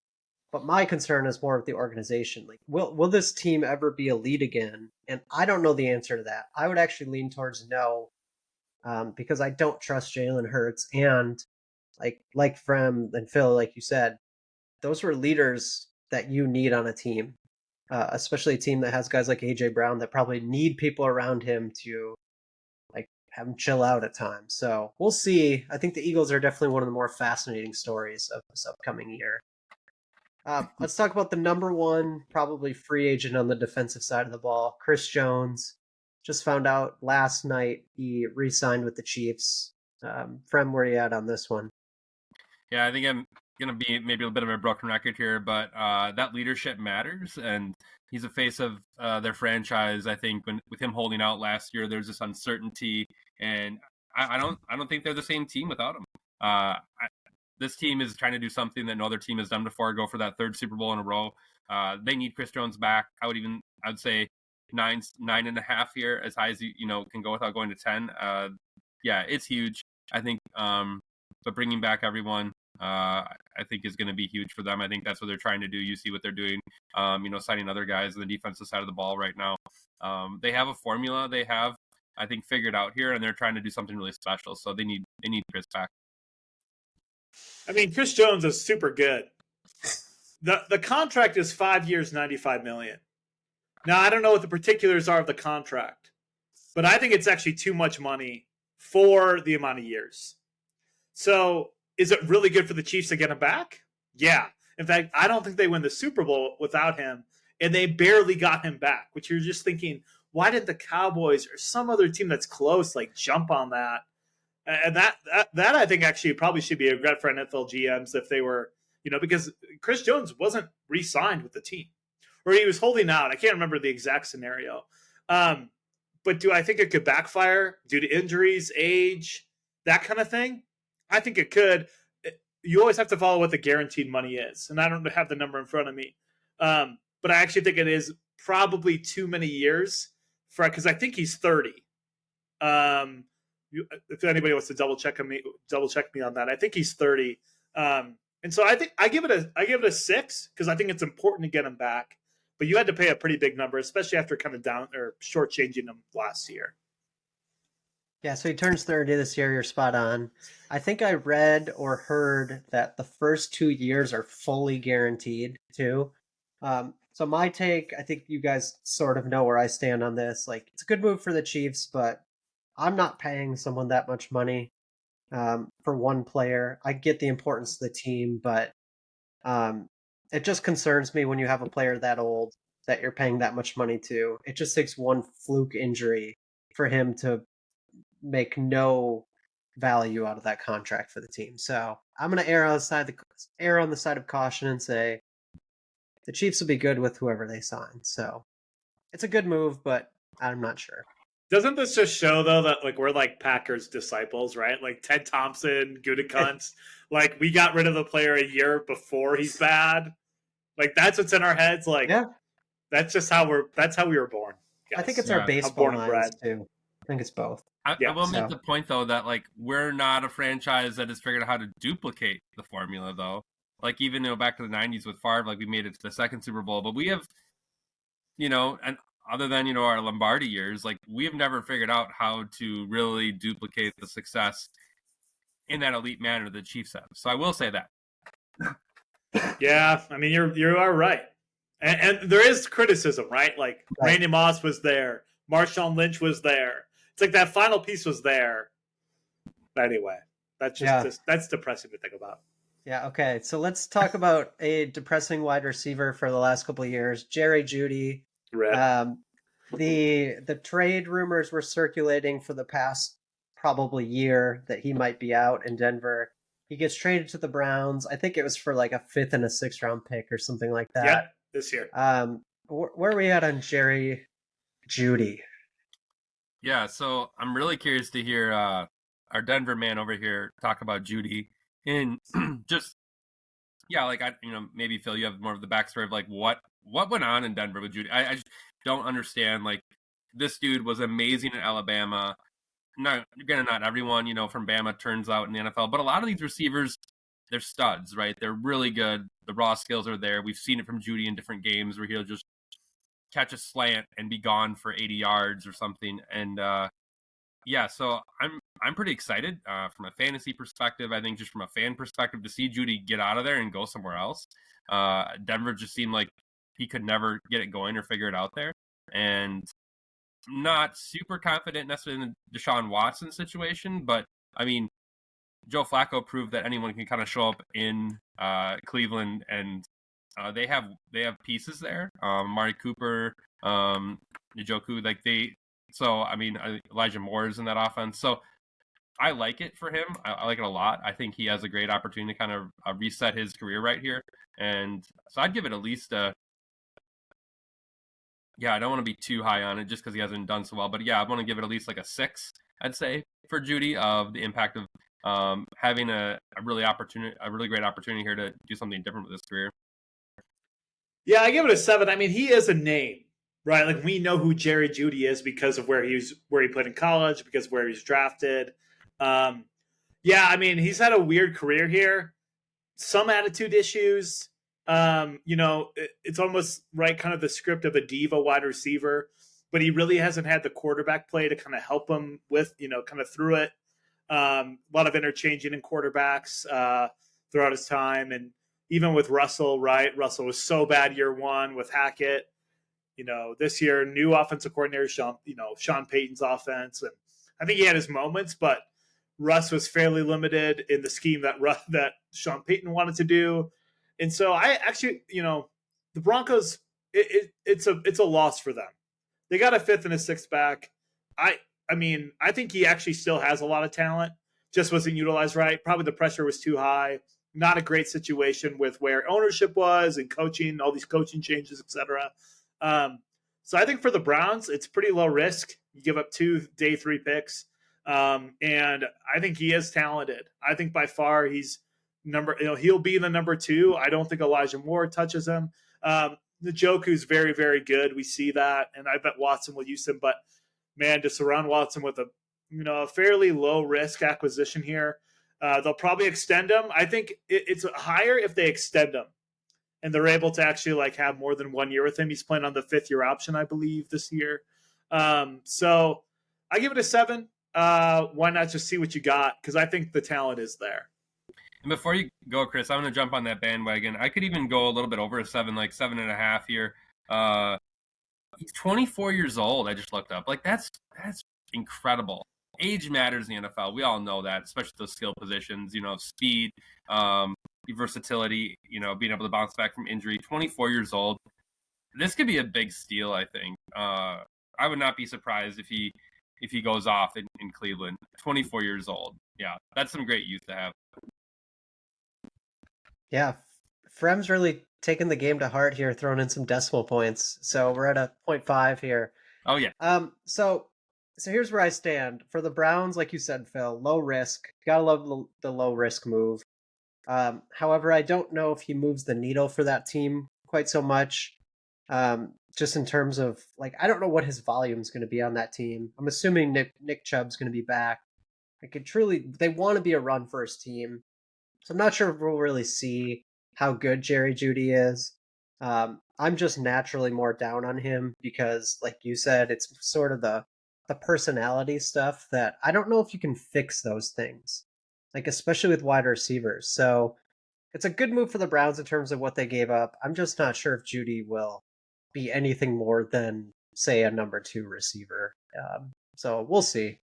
But my concern is more with the organization. Like, will this team ever be elite again? And I don't know the answer to that. I would actually lean towards no, because I don't trust Jalen Hurts. And like Frem and Phil, like you said, those were leaders that you need on a team. Especially a team that has guys like AJ Brown that probably need people around him to have him chill out at times. So we'll see. I think the Eagles are definitely one of the more fascinating stories of this upcoming year. Let's talk about the number one, probably free agent on the defensive side of the ball, Chris Jones. Just found out last night he re-signed with the Chiefs. Frem, where are you at on this one? Yeah, I think I'm going to be maybe a bit of a broken record here, but that leadership matters, and he's a face of their franchise. I think with him holding out last year, there's this uncertainty, and I don't think they're the same team without him. This team is trying to do something that no other team has done before, go for that third Super Bowl in a row. They need Chris Jones back. I'd say 9.5 here, as high as you can go without going to 10. Yeah, it's huge. I think, but bringing back everyone, I think is going to be huge for them. I think that's what they're trying to do. You see what they're doing, signing other guys on the defensive side of the ball right now. They have a formula they have, I think, figured out here, and they're trying to do something really special. So they need Chris back. I mean, Chris Jones is super good. The contract is 5 years, $95 million. Now, I don't know what the particulars are of the contract, but I think it's actually too much money for the amount of years. So is it really good for the Chiefs to get him back? Yeah. In fact, I don't think they win the Super Bowl without him, and they barely got him back, which you're just thinking, why did the Cowboys or some other team that's close jump on that? And that I think actually probably should be a regret for NFL GMs if they were, because Chris Jones wasn't re-signed with the team, or he was holding out. I can't remember the exact scenario. But do I think it could backfire due to injuries, age, that kind of thing? I think it could. You always have to follow what the guaranteed money is, and I don't have the number in front of me. But I actually think it is probably too many years because I think he's 30. If anybody wants to double check me on that, I think he's 30. And so I think I give it a 6 because I think it's important to get him back. But you had to pay a pretty big number, especially after kind of down or shortchanging him last year. Yeah, so he turns 30 this year. You're spot on. I think I read or heard that the first 2 years are fully guaranteed too. So my take, I think you guys sort of know where I stand on this. It's a good move for the Chiefs, but I'm not paying someone that much money for one player. I get the importance of the team, but it just concerns me when you have a player that old that you're paying that much money to. It just takes one fluke injury for him to make no value out of that contract for the team. So I'm going to err on the side of caution and say the Chiefs will be good with whoever they sign. So it's a good move, but I'm not sure. Doesn't this just show, though, that we're Packers disciples, right? Ted Thompson, Gutekunst, we got rid of the player a year before he's bad. That's what's in our heads. Yeah. That's just that's how we were born. Yes. I think it's our baseball minds too. I think it's both. I will make the point, though, that we're not a franchise that has figured out how to duplicate the formula, though. Even back to the 90s with Favre, we made it to the second Super Bowl, but we have, and other than, our Lombardi years, we have never figured out how to really duplicate the success in that elite manner the Chiefs have. So I will say that. Yeah, I mean, you are right. And there is criticism, right? Like Right. Randy Moss was there, Marshawn Lynch was there. It's like that final piece was there. But anyway, that's that's depressing to think about. Yeah, okay. So let's talk about a depressing wide receiver for the last couple of years, Jerry Jeudy. Rip. The trade rumors were circulating for the past probably year that he might be out in Denver. He gets traded to the Browns. I think it was for like a 5th and a 6th round pick or something like that. Yeah, this year. Where are we at on Jerry Jeudy? Yeah, so I'm really curious to hear our Denver man over here talk about Jeudy and just like maybe Phil, you have more of the backstory of like what went on in Denver with Jeudy. I just don't understand. Like, this dude was amazing in Alabama. Not everyone from Bama turns out in the NFL, but a lot of these receivers, they're studs, right? They're really good. The raw skills are there. We've seen it from Jeudy in different games where he'll just catch a slant and be gone for 80 yards or something. And so I'm pretty excited from a fantasy perspective. I think just from a fan perspective to see Jeudy get out of there and go somewhere else. Denver just seemed like he could never get it going or figure it out there. And not super confident necessarily in the Deshaun Watson situation, but I mean, Joe Flacco proved that anyone can kind of show up in Cleveland, and they have pieces there. Amari Cooper, Njoku, Elijah Moore is in that offense. So I like it for him. I like it a lot. I think he has a great opportunity to kind of reset his career right here. And so I'd give it at least I don't want to be too high on it just because he hasn't done so well. But I want to give it at least like a 6, I'd say, for Jeudy, of the impact of having a really great opportunity here to do something different with his career. Yeah, I give it a 7. I mean, he is a name, right? Like, we know who Jerry Jeudy is because of where he played in college, because of where he's drafted. I mean, he's had a weird career here. Some attitude issues. It's almost right, kind of the script of a diva wide receiver, but he really hasn't had the quarterback play to kind of help him with, kind of through it. A lot of interchanging in quarterbacks throughout his time. And even with Russell, right? Russell was so bad year one with Hackett. This year, new offensive coordinator, Sean Payton's offense. And I think he had his moments, but Russ was fairly limited in the scheme that Sean Payton wanted to do. And so I actually, the Broncos, it's a loss for them. They got a 5th and a 6th back. I think he actually still has a lot of talent, just wasn't utilized right. Probably the pressure was too high. Not a great situation with where ownership was and coaching, all these coaching changes, etc. So I think for the Browns, it's pretty low risk. You give up 2 day 3 picks. And I think he is talented. I think by far he's he'll be the number 2. I don't think Elijah Moore touches him. Njoku's very, very good. We see that. And I bet Watson will use him, but man, to surround Watson with a fairly low risk acquisition here. They'll probably extend him. I think it's higher if they extend him and they're able to actually have more than 1 year with him. He's playing on the 5th year option, I believe, this year. So I give it a 7. Why not just see what you got? Because I think the talent is there. And before you go, Chris, I'm going to jump on that bandwagon. I could even go a little bit over a 7, like 7.5 here. He's 24 years old. I just looked up. That's incredible. Age matters in the NFL. We all know that, especially those skill positions. Speed, versatility. Being able to bounce back from injury. 24 years old. This could be a big steal, I think. I would not be surprised if he goes off in Cleveland. 24 years old. Yeah, that's some great youth to have. Yeah, Frem's really taken the game to heart here, throwing in some decimal points. So we're at a 0.5 here. Oh, yeah. So here's where I stand. For the Browns, like you said, Phil, low risk. Gotta love the low risk move. However, I don't know if he moves the needle for that team quite so much. Just in terms of, I don't know what his volume is going to be on that team. I'm assuming Nick Chubb's going to be back. They want to be a run first team. So I'm not sure if we'll really see how good Jerry Jeudy is. I'm just naturally more down on him because, like you said, it's sort of the personality stuff that I don't know if you can fix those things, especially with wide receivers. So it's a good move for the Browns in terms of what they gave up. I'm just not sure if Judy will be anything more than, say, a number 2 receiver. So we'll see.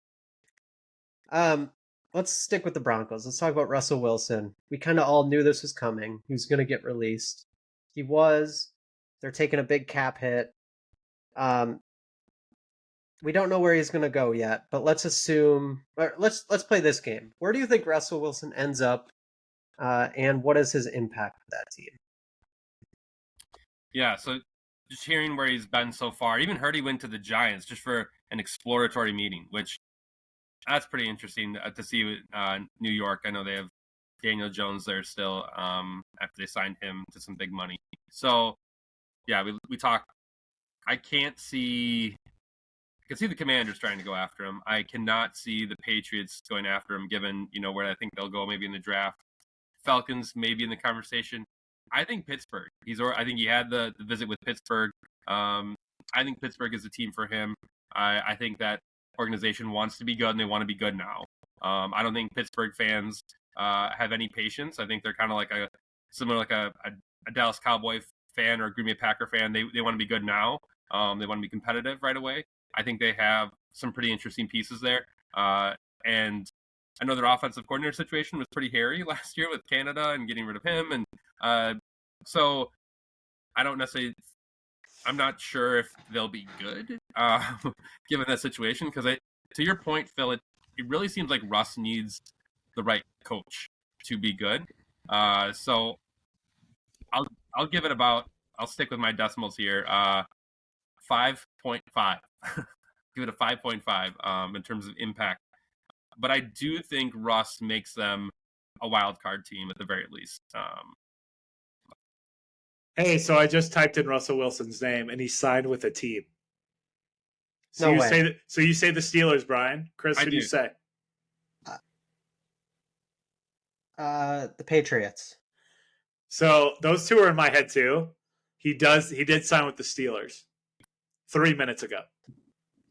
Let's stick with the Broncos. Let's talk about Russell Wilson. We kind of all knew this was coming. He was going to get released. He was. They're taking a big cap hit. We don't know where he's going to go yet, but let's assume. Let's play this game. Where do you think Russell Wilson ends up, and what is his impact for that team? Yeah, so just hearing where he's been so far, I even heard he went to the Giants just for an exploratory meeting, which that's pretty interesting to see with New York. I know they have Daniel Jones there still after they signed him to some big money. So, yeah, we talk. I can see the Commanders trying to go after him. I cannot see the Patriots going after him, given where I think they'll go maybe in the draft. Falcons maybe in the conversation. I think Pittsburgh. I think he had the visit with Pittsburgh. I think Pittsburgh is a team for him. I think that organization wants to be good and they want to be good now. I don't think Pittsburgh fans have any patience. I think they're kind of like a Dallas Cowboy fan or a Green Bay Packer fan. They want to be good now. They want to be competitive right away. I think they have some pretty interesting pieces there. And I know their offensive coordinator situation was pretty hairy last year with Canada and getting rid of him. And so I don't necessarily – I'm not sure if they'll be good given that situation. Because to your point, Phil, it really seems like Russ needs the right coach to be good. So I'll give it about – I'll stick with my decimals here. 5.5. Give it a 5.5 in terms of impact. But I do think Russ makes them a wild card team at the very least. Hey, so I just typed in Russell Wilson's name, and he signed with a team. So No way. You say the Steelers, Brian. Chris, who do you say? The Patriots. So those two are in my head too. He did sign with the Steelers 3 minutes ago.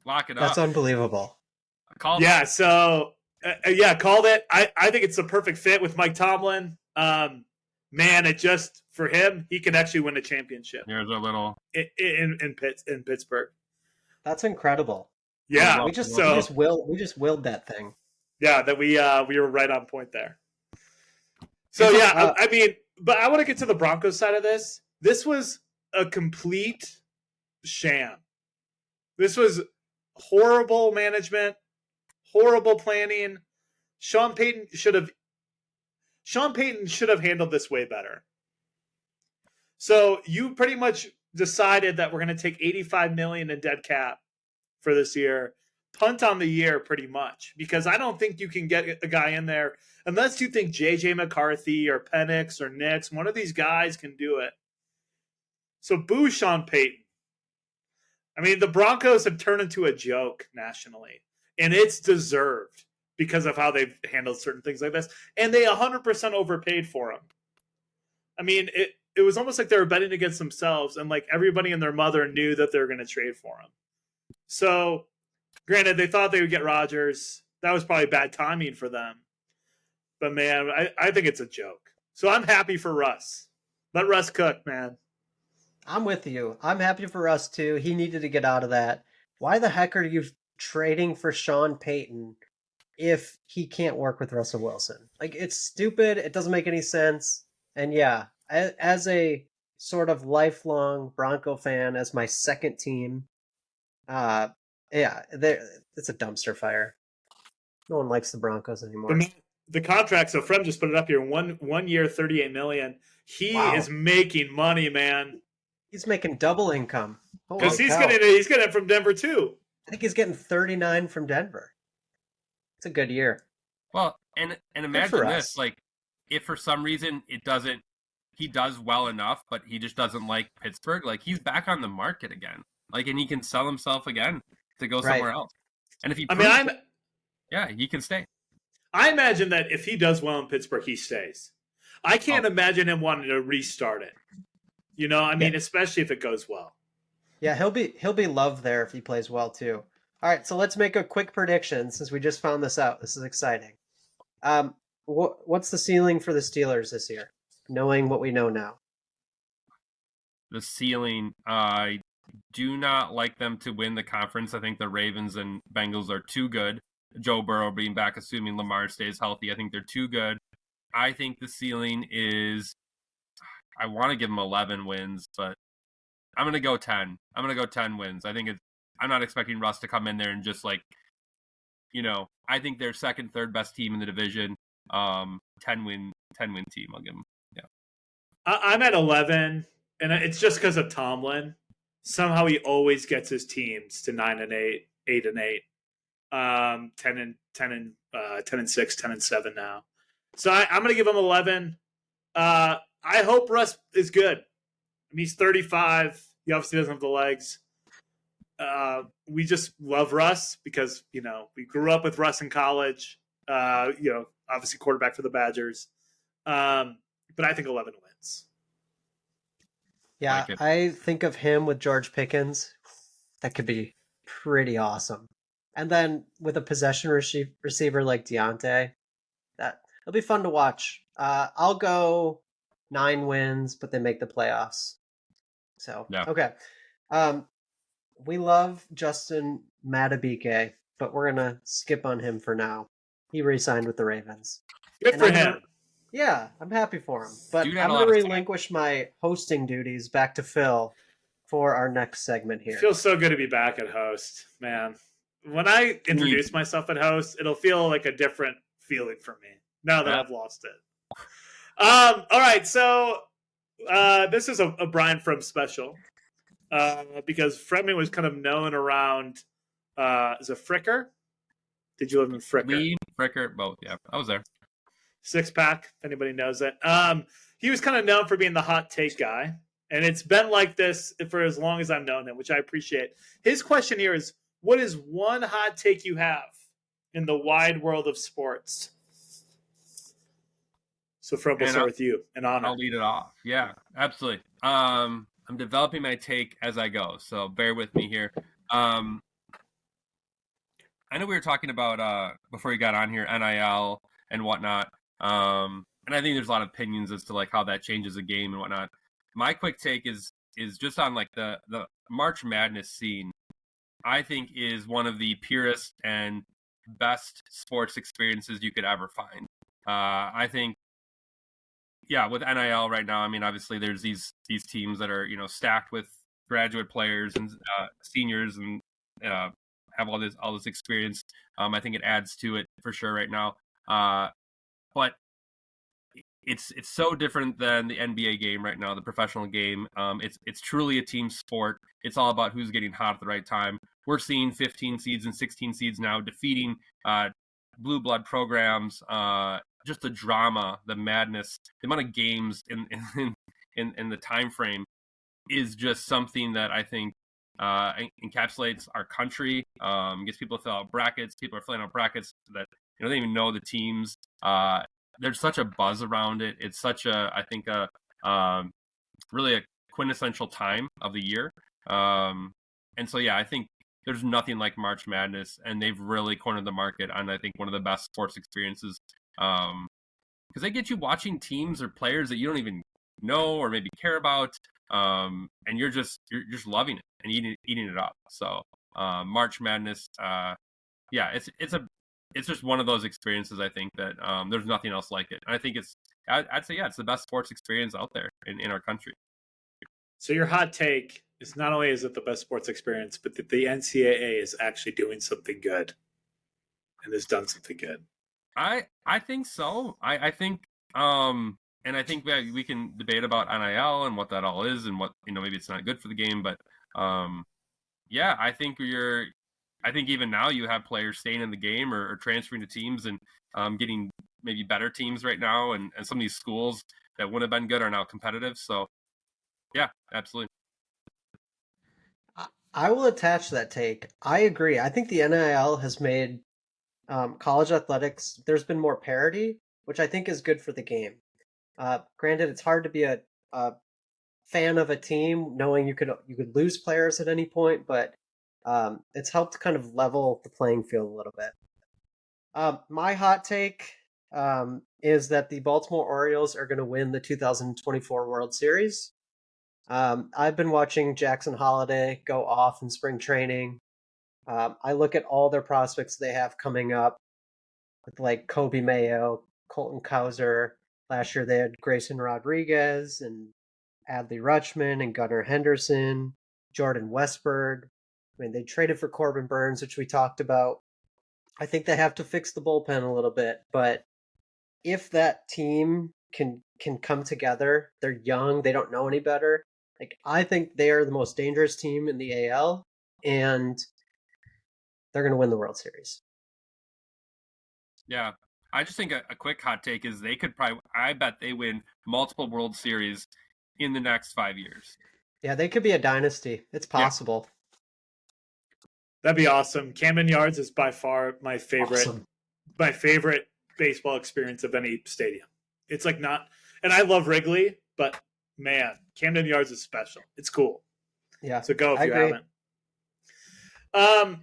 Lock it up. That's unbelievable. Called Yeah, it. so called it. I think it's a perfect fit with Mike Tomlin. Man, it just for him, he can actually win a championship. Here's a little in Pittsburgh. That's incredible. Yeah, we just willed that thing. Yeah, that we were right on point there. So I mean, but I want to get to the Broncos side of this. This was a complete sham. This was horrible management, horrible planning. Sean Payton should have handled this way better. So you pretty much decided that we're going to take $85 million in dead cap for this year, punt on the year pretty much, because I don't think you can get a guy in there unless you think JJ McCarthy or Penix or Nix, one of these guys can do it. So boo Sean Payton. I mean, the Broncos have turned into a joke nationally, and it's deserved because of how they've handled certain things like this. And they 100% overpaid for him. I mean, it was almost like they were betting against themselves, and like everybody and their mother knew that they were going to trade for him. So, granted, they thought they would get Rodgers. That was probably bad timing for them. But, man, I think it's a joke. So I'm happy for Russ. Let Russ cook, man. I'm with you. I'm happy for Russ, too. He needed to get out of that. Why the heck are you trading for Sean Payton if he can't work with Russell Wilson? Like, it's stupid. It doesn't make any sense. And yeah, as a sort of lifelong Bronco fan, as my second team, it's a dumpster fire. No one likes the Broncos anymore. The contract, so Frem just put it up here, one year, $38 million. He is making money, man. He's making double income. Because he's getting it from Denver too. I think he's getting 39 from Denver. It's a good year. Well, and imagine this, like, if for some reason he does well enough, but he just doesn't like Pittsburgh, like he's back on the market again. Like, and he can sell himself again to go somewhere else. And if he he can stay. I imagine that if he does well in Pittsburgh, he stays. I can't imagine him wanting to restart it. You know, I mean, especially if it goes well. Yeah, he'll be loved there if he plays well too. All right, so let's make a quick prediction since we just found this out. This is exciting. What's the ceiling for the Steelers this year? knowing what we know now? The ceiling, I do not like them to win the conference. I think the Ravens and Bengals are too good. Joe Burrow being back, assuming Lamar stays healthy, I think they're too good. I think the ceiling is, I want to give them 11 wins, but I'm going to go 10. I'm going to go 10 wins. I'm not expecting Russ to come in there and just like, I think they're second, third best team in the division. 10 win team. I'll give them. Yeah. I'm at 11, and it's just because of Tomlin. Somehow he always gets his teams to 9-8, 8-8, 10-6, 10-7 now. So I'm going to give him 11. I hope Russ is good. I mean, he's 35. He obviously doesn't have the legs. We just love Russ because, we grew up with Russ in college. Obviously quarterback for the Badgers. But I think 11 wins. Yeah, Like I think of him with George Pickens. That could be pretty awesome. And then with a possession receiver like Deontay, it'll be fun to watch. I'll go 9 wins, but they make the playoffs. So, Yeah. Okay. We love Justin Madubuike, but we're going to skip on him for now. He re-signed with the Ravens. Good for him. I'm happy for him. But Dude I'm had a going lot to of relinquish my hosting duties back to Phil for our next segment here. It feels so good to be back at host, man. When I introduce myself at host, it'll feel like a different feeling for me now that I've lost it. All right, so this is a Brian Frum special because Freming was kind of known around as a fricker. Did you live in Fricker? Lee, Fricker, both. Yeah, I was there. Six pack, if anybody knows it. He was kind of known for being the hot take guy, and it's been like this for as long as I've known him, which I appreciate. His question here is, what is one hot take you have in the wide world of sports? So, Fred, we'll start with you. An honor. I'll lead it off. Yeah, absolutely. I'm developing my take as I go, so bear with me here. I know we were talking about before you got on here, NIL and whatnot. And I think there's a lot of opinions as to like how that changes the game and whatnot. My quick take is just on like the March Madness scene. I think is one of the purest and best sports experiences you could ever find. I think, yeah, with NIL right now, I mean, obviously there's these teams that are stacked with graduate players and seniors and have all this experience. I think it adds to it for sure right now. But it's so different than the NBA game right now, the professional game. It's truly a team sport. It's all about who's getting hot at the right time. We're seeing 15 seeds and 16 seeds now defeating blue blood programs. Just the drama, the madness, the amount of games in the time frame is just something that I think encapsulates our country. Gets people to fill out brackets. People are filling out brackets that they don't even know the teams. There's such a buzz around it. It's such I think really a quintessential time of the year. And so, yeah, I think there's nothing like March Madness, and they've really cornered the market on, I think, one of the best sports experiences. Because they get you watching teams or players that you don't even know or maybe care about, and you're just loving it and eating it up. So March Madness, yeah, it's just one of those experiences. I think that there's nothing else like it. And I think I'd say, yeah, it's the best sports experience out there in our country. So your hot take is not only is it the best sports experience, but that the NCAA is actually doing something good and has done something good. I think so. I think and I think we can debate about NIL and what that all is and what maybe it's not good for the game, but yeah, I think even now you have players staying in the game or transferring to teams and getting maybe better teams right now, and some of these schools that wouldn't have been good are now competitive. So yeah, absolutely. I will attach that take. I agree. I think the NIL has made college athletics, there's been more parity, which I think is good for the game. Granted, it's hard to be a fan of a team knowing you could lose players at any point, but it's helped kind of level the playing field a little bit. My hot take is that the Baltimore Orioles are going to win the 2024 World Series. I've been watching Jackson Holiday go off in spring training. I look at all their prospects they have coming up with like Kobe Mayo, Colton Cowser. Last year they had Grayson Rodriguez and Adley Rutschman and Gunnar Henderson, Jordan Westberg. I mean, they traded for Corbin Burns, which we talked about. I think they have to fix the bullpen a little bit, but if that team can come together, they're young, they don't know any better. Like, I think they are the most dangerous team in the AL, and they're going to win the World Series. Yeah, I just think a quick hot take is they could probably, I bet they win multiple World Series in the next 5 years. Yeah, they could be a dynasty. It's possible. That'd be awesome. Camden Yards is by far my favorite. Awesome. My favorite baseball experience of any stadium. It's like not, and I love Wrigley, but man, Camden Yards is special. It's cool. Yeah. So go if you agree. haven't.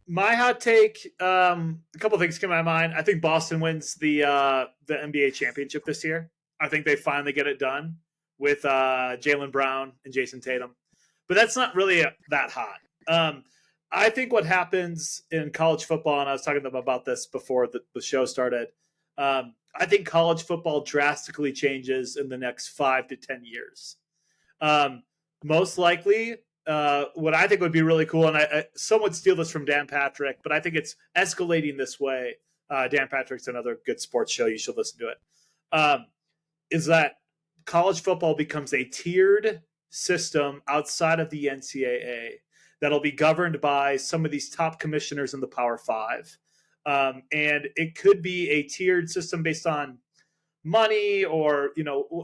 My hot take, a couple things come to my mind. I think Boston wins the NBA championship this year. I think they finally get it done with Jaylen Brown and Jason Tatum. But that's not really that hot. I think what happens in college football, and I was talking to them about this before the show started, I think college football drastically changes in the next 5 to 10 years. Most likely, what I think would be really cool, and I some would steal this from Dan Patrick, but I think it's escalating this way. Dan Patrick's another good sports show. You should listen to it. Is that college football becomes a tiered system outside of the NCAA that'll be governed by some of these top commissioners in the Power Five. And it could be a tiered system based on money or,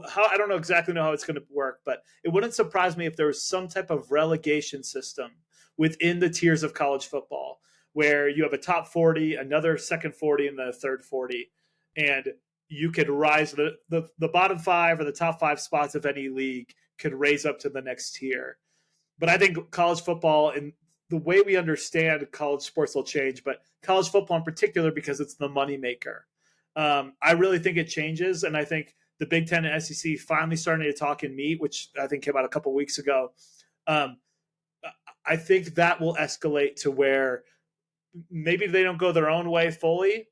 how, I don't know exactly how it's going to work, but it wouldn't surprise me if there was some type of relegation system within the tiers of college football where you have a top 40, another second 40, and then a third 40. And you could rise the bottom 5 or the top 5 spots of any league could raise up to the next tier. But I think college football and the way we understand college sports will change, but college football in particular, because it's the moneymaker. I really think it changes, and I think the Big Ten and SEC finally starting to talk and meet, which I think came out a couple of weeks ago. I think that will escalate to where maybe they don't go their own way fully,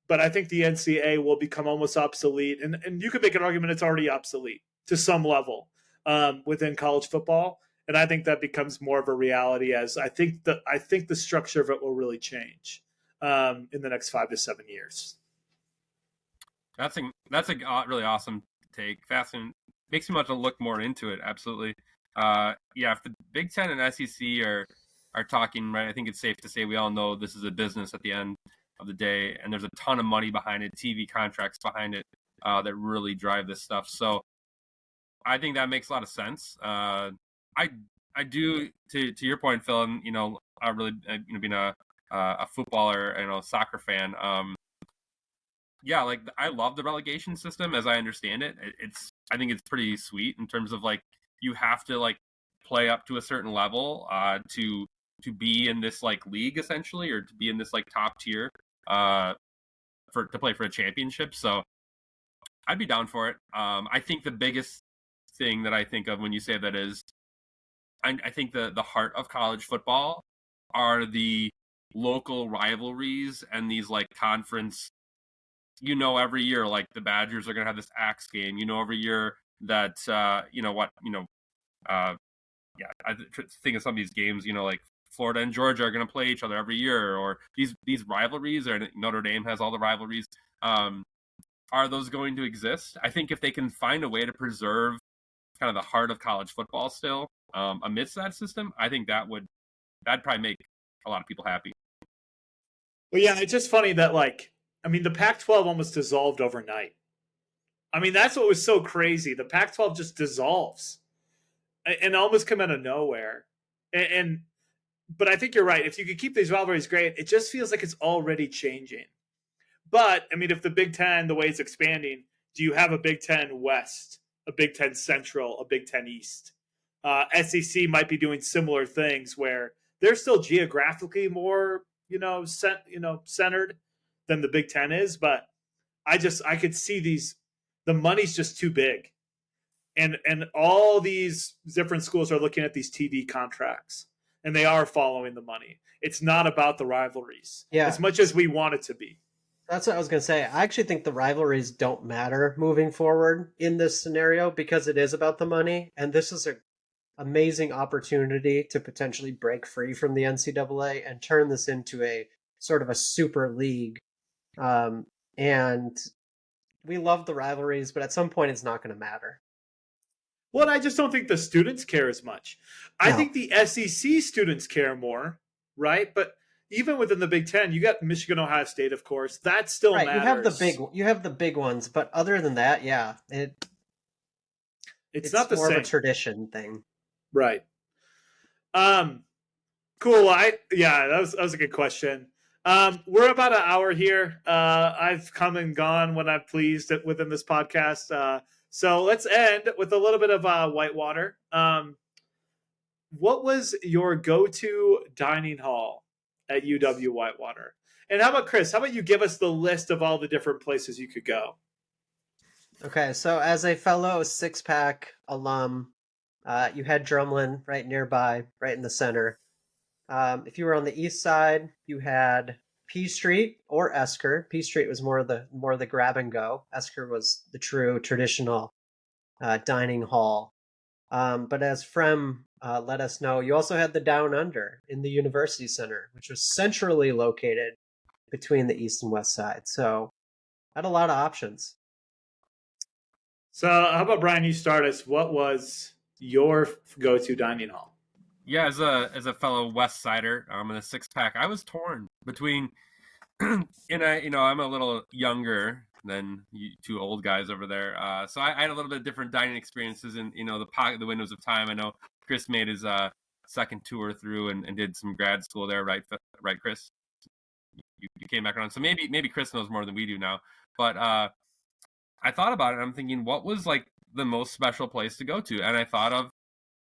but I think the NCAA will become almost obsolete. And you could make an argument it's already obsolete to some level within college football. And I think that becomes more of a reality as I think the structure of it will really change in the next 5 to 7 years. That's a really awesome take. Fascinating. Makes me want to look more into it. Absolutely. If the Big Ten and SEC are talking, right, I think it's safe to say we all know this is a business at the end of the day, and there's a ton of money behind it, TV contracts behind it that really drive this stuff. So I think that makes a lot of sense. I do, to your point, Phil, and I really being a footballer and a soccer fan. I love the relegation system as I understand it. I think it's pretty sweet in terms of like you have to like play up to a certain level to be in this like league essentially, or to be in this like top tier to play for a championship. So I'd be down for it. I think the biggest thing that I think of when you say that is, I think the heart of college football are the local rivalries and these like conference. Every year, like the Badgers are going to have this Axe game. Every year that, I think of some of these games, like Florida and Georgia are going to play each other every year, or these rivalries, or Notre Dame has all the rivalries. Are those going to exist? I think if they can find a way to preserve kind of the heart of college football still amidst that system, I think that'd probably make a lot of people happy. Well, yeah, it's just funny that the Pac-12 almost dissolved overnight. That's what was so crazy. The Pac-12 just dissolves and almost come out of nowhere. But I think you're right. If you could keep these rivalries great, it just feels like it's already changing. But, if the Big Ten, the way it's expanding, do you have a Big Ten West, a Big Ten Central, a Big Ten East? SEC might be doing similar things where they're still geographically more, centered than the Big Ten is, but I could see the money's just too big. And all these different schools are looking at these TV contracts, and they are following the money. It's not about the rivalries as much as we want it to be. That's what I was going to say. I actually think the rivalries don't matter moving forward in this scenario because it is about the money. And this is an amazing opportunity to potentially break free from the NCAA and turn this into a sort of a super league. And we love the rivalries, but at some point it's not going to matter. Well, I just don't think the students care as much. I think the SEC students care more, right? But even within the Big Ten, you got Michigan, Ohio State, of course. That still matters. You have the big ones, but other than that, it's not the more same. of a tradition thing, right? Cool. That was a good question. We're about an hour here. I've come and gone when I've pleased within this podcast. So let's end with a little bit of Whitewater. What was your go-to dining hall at UW-Whitewater? And how about Chris? How about you give us the list of all the different places you could go? Okay, so as a fellow six-pack alum, you had Drumlin right nearby, right in the center. If you were on the east side, you had P Street or Esker. P Street was more of the grab and go. Esker was the true traditional dining hall. But as Frem let us know, you also had the Down Under in the University Center, which was centrally located between the east and west side. So had a lot of options. So how about Brian, you start us. What was your go-to dining hall? Yeah, as a fellow West Sider, in a six-pack, I was torn between, I'm a little younger than you two old guys over there, so I had a little bit different dining experiences in the windows of time. I know Chris made his second tour through and did some grad school there, right, Chris? You came back around, so maybe Chris knows more than we do now. But I thought about it, and I'm thinking, what was like the most special place to go to? And I thought of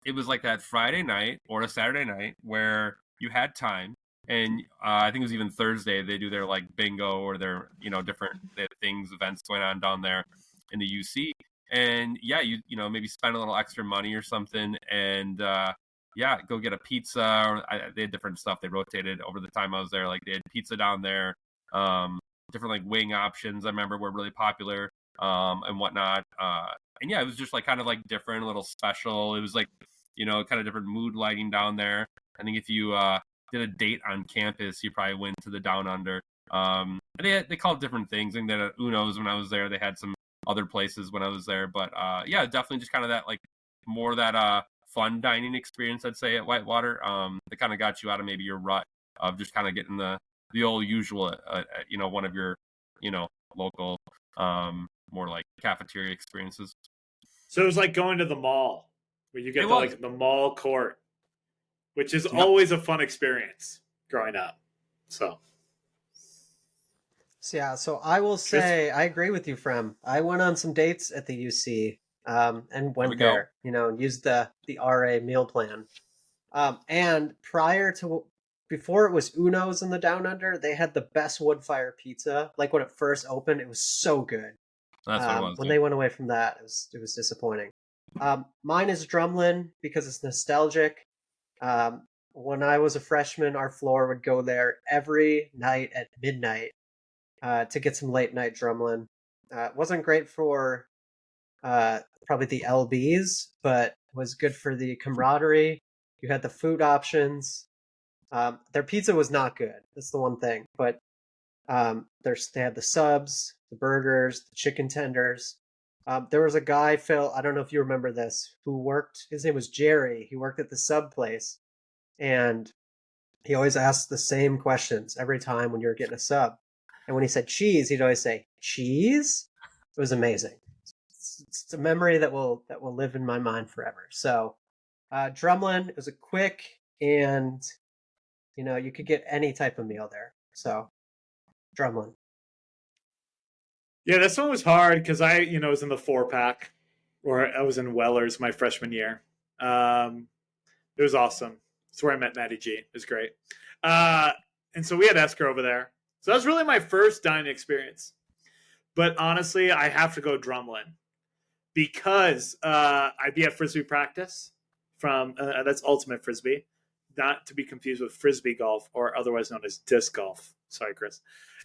it was like that Friday night or a Saturday night where you had time, and I think it was even Thursday. They do their like bingo or their different events going on down there in the UC, and you maybe spend a little extra money or something, and go get a pizza. They had different stuff. They rotated over the time I was there. Like they had pizza down there, different like wing options. I remember were really popular, and whatnot. And it was just like kind of like different, a little special. It was like kind of different mood lighting down there. I think if you did a date on campus, you probably went to the Down Under. They called different things. I think they had Uno's when I was there. They had some other places when I was there, but definitely just kind of that like more that fun dining experience, I'd say, at Whitewater. That kind of got you out of maybe your rut of just kind of getting the old usual at one of your local more like cafeteria experiences. So it was like going to the mall where you get the mall court, which is always a fun experience growing up. So I will say I agree with you, Frem. I went on some dates at the UC and went there, and used the RA meal plan. And before it was Uno's in the Down Under, they had the best wood fire pizza. Like when it first opened, it was so good. That's what it was. When they went away from that, it was disappointing. Mine is Drumlin because it's nostalgic. When I was a freshman, our floor would go there every night at midnight to get some late night Drumlin. It wasn't great for probably the LBs, but was good for the camaraderie. You had the food options. Their pizza was not good. That's the one thing. But they had the subs, the burgers, the chicken tenders. There was a guy, Phil, I don't know if you remember this, who worked, his name was Jerry. He worked at the sub place. And he always asked the same questions every time when you were getting a sub. And when he said cheese, he'd always say, cheese? It was amazing. It's a memory that will live in my mind forever. So Drumlin, it was a quick and, you could get any type of meal there. So Drumlin. Yeah, this one was hard because I, was in the 4-pack, or I was in Wellers my freshman year. It was awesome. It's where I met Maddie G. It was great. And so we had Esker over there. So that was really my first dining experience. But honestly, I have to go Drumlin because I'd be at Frisbee practice from that's Ultimate Frisbee, not to be confused with Frisbee golf or otherwise known as disc golf. Sorry, Chris.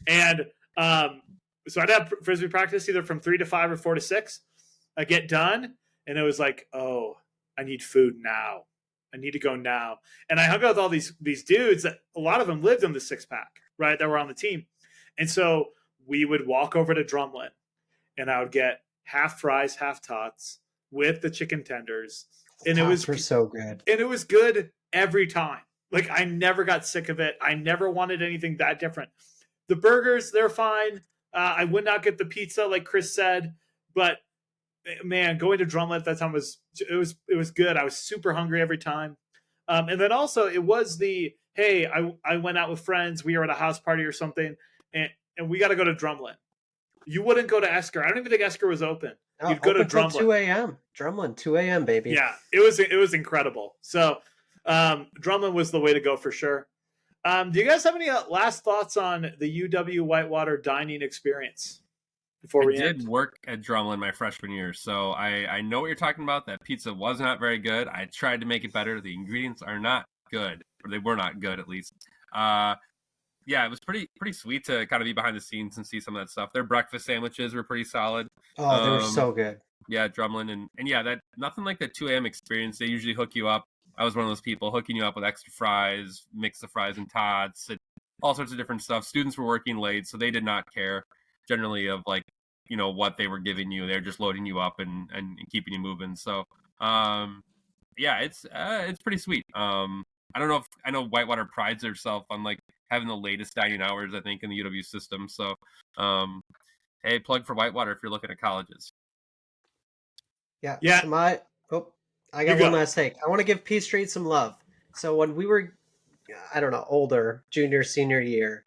And so I'd have Frisbee practice either from 3 to 5 or 4 to 6. I get done, and it was like, oh, I need food now. I need to go now. And I hung out with all these dudes that a lot of them lived in the 6-pack, right, that were on the team. And so we would walk over to Drumlin, and I would get half fries, half tots with the chicken tenders. And Tots were so good. And it was good every time. Like, I never got sick of it. I never wanted anything that different. The burgers, they're fine. I would not get the pizza, like Chris said, but man, going to Drumlin at that time was good. I was super hungry every time. And then also it was hey, I went out with friends. We were at a house party or something, and we got to go to Drumlin. You wouldn't go to Esker. I don't even think Esker was open. You'd go to Drumlin. 2 a.m. Drumlin, 2 a.m., baby. Yeah, it was incredible. So Drumlin was the way to go for sure. Do you guys have any last thoughts on the UW-Whitewater dining experience? Before we did work at Drumlin my freshman year, so I know what you're talking about. That pizza was not very good. I tried to make it better. The ingredients are not good, or they were not good at least. Yeah, it was pretty sweet to kind of be behind the scenes and see some of that stuff. Their breakfast sandwiches were pretty solid. Oh, they were so good. Yeah, Drumlin, and yeah, that nothing like the 2 a.m. experience. They usually hook you up. I was one of those people hooking you up with extra fries, mix the fries and tots, and all sorts of different stuff. Students were working late, so they did not care generally of like, you know, what they were giving you. They're just loading you up and keeping you moving. So yeah, it's pretty sweet. I know Whitewater prides herself on like having the latest dining hours, I think, in the UW system. So hey, plug for Whitewater if you're looking at colleges. Yeah. Yeah. So I got one last take. I want to give P Street some love. So when we were, I don't know, older, junior, senior year,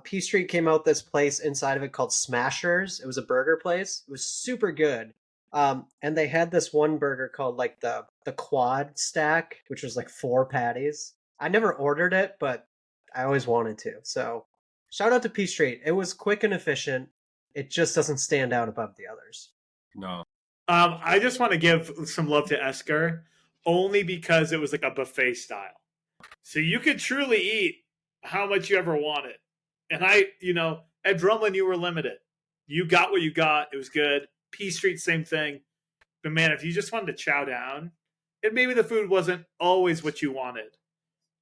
P Street came out this place inside of it called Smashers. It was a burger place. It was super good. And they had this one burger called like the quad stack, which was like 4 patties. I never ordered it, but I always wanted to. So shout out to P Street. It was quick and efficient. It just doesn't stand out above the others. No. I just want to give some love to Esker only because it was like a buffet style. So you could truly eat how much you ever wanted. And at Drumlin, you were limited. You got what you got. It was good. P Street, same thing. But man, if you just wanted to chow down, and maybe the food wasn't always what you wanted,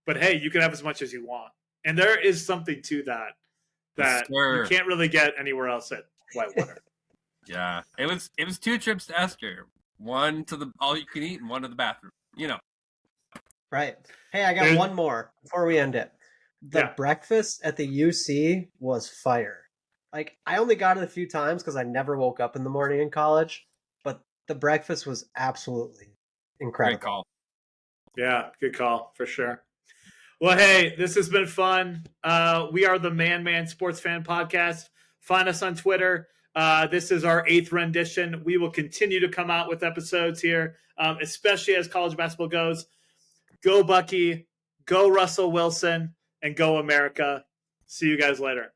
but hey, you can have as much as you want. And there is something to that you can't really get anywhere else at Whitewater. Yeah, it was 2 trips to Esker, one to the all you can eat and one to the bathroom. You know, right? Hey, I got one more before we end it. The breakfast at the UC was fire. Like, I only got it a few times because I never woke up in the morning in college, but the breakfast was absolutely incredible. Great call. Yeah, good call for sure. Well, hey, this has been fun. We are the Man Sports Fan Podcast. Find us on Twitter. This is our 8th rendition. We will continue to come out with episodes here, especially as college basketball goes. Go Bucky, go Russell Wilson, and go America. See you guys later.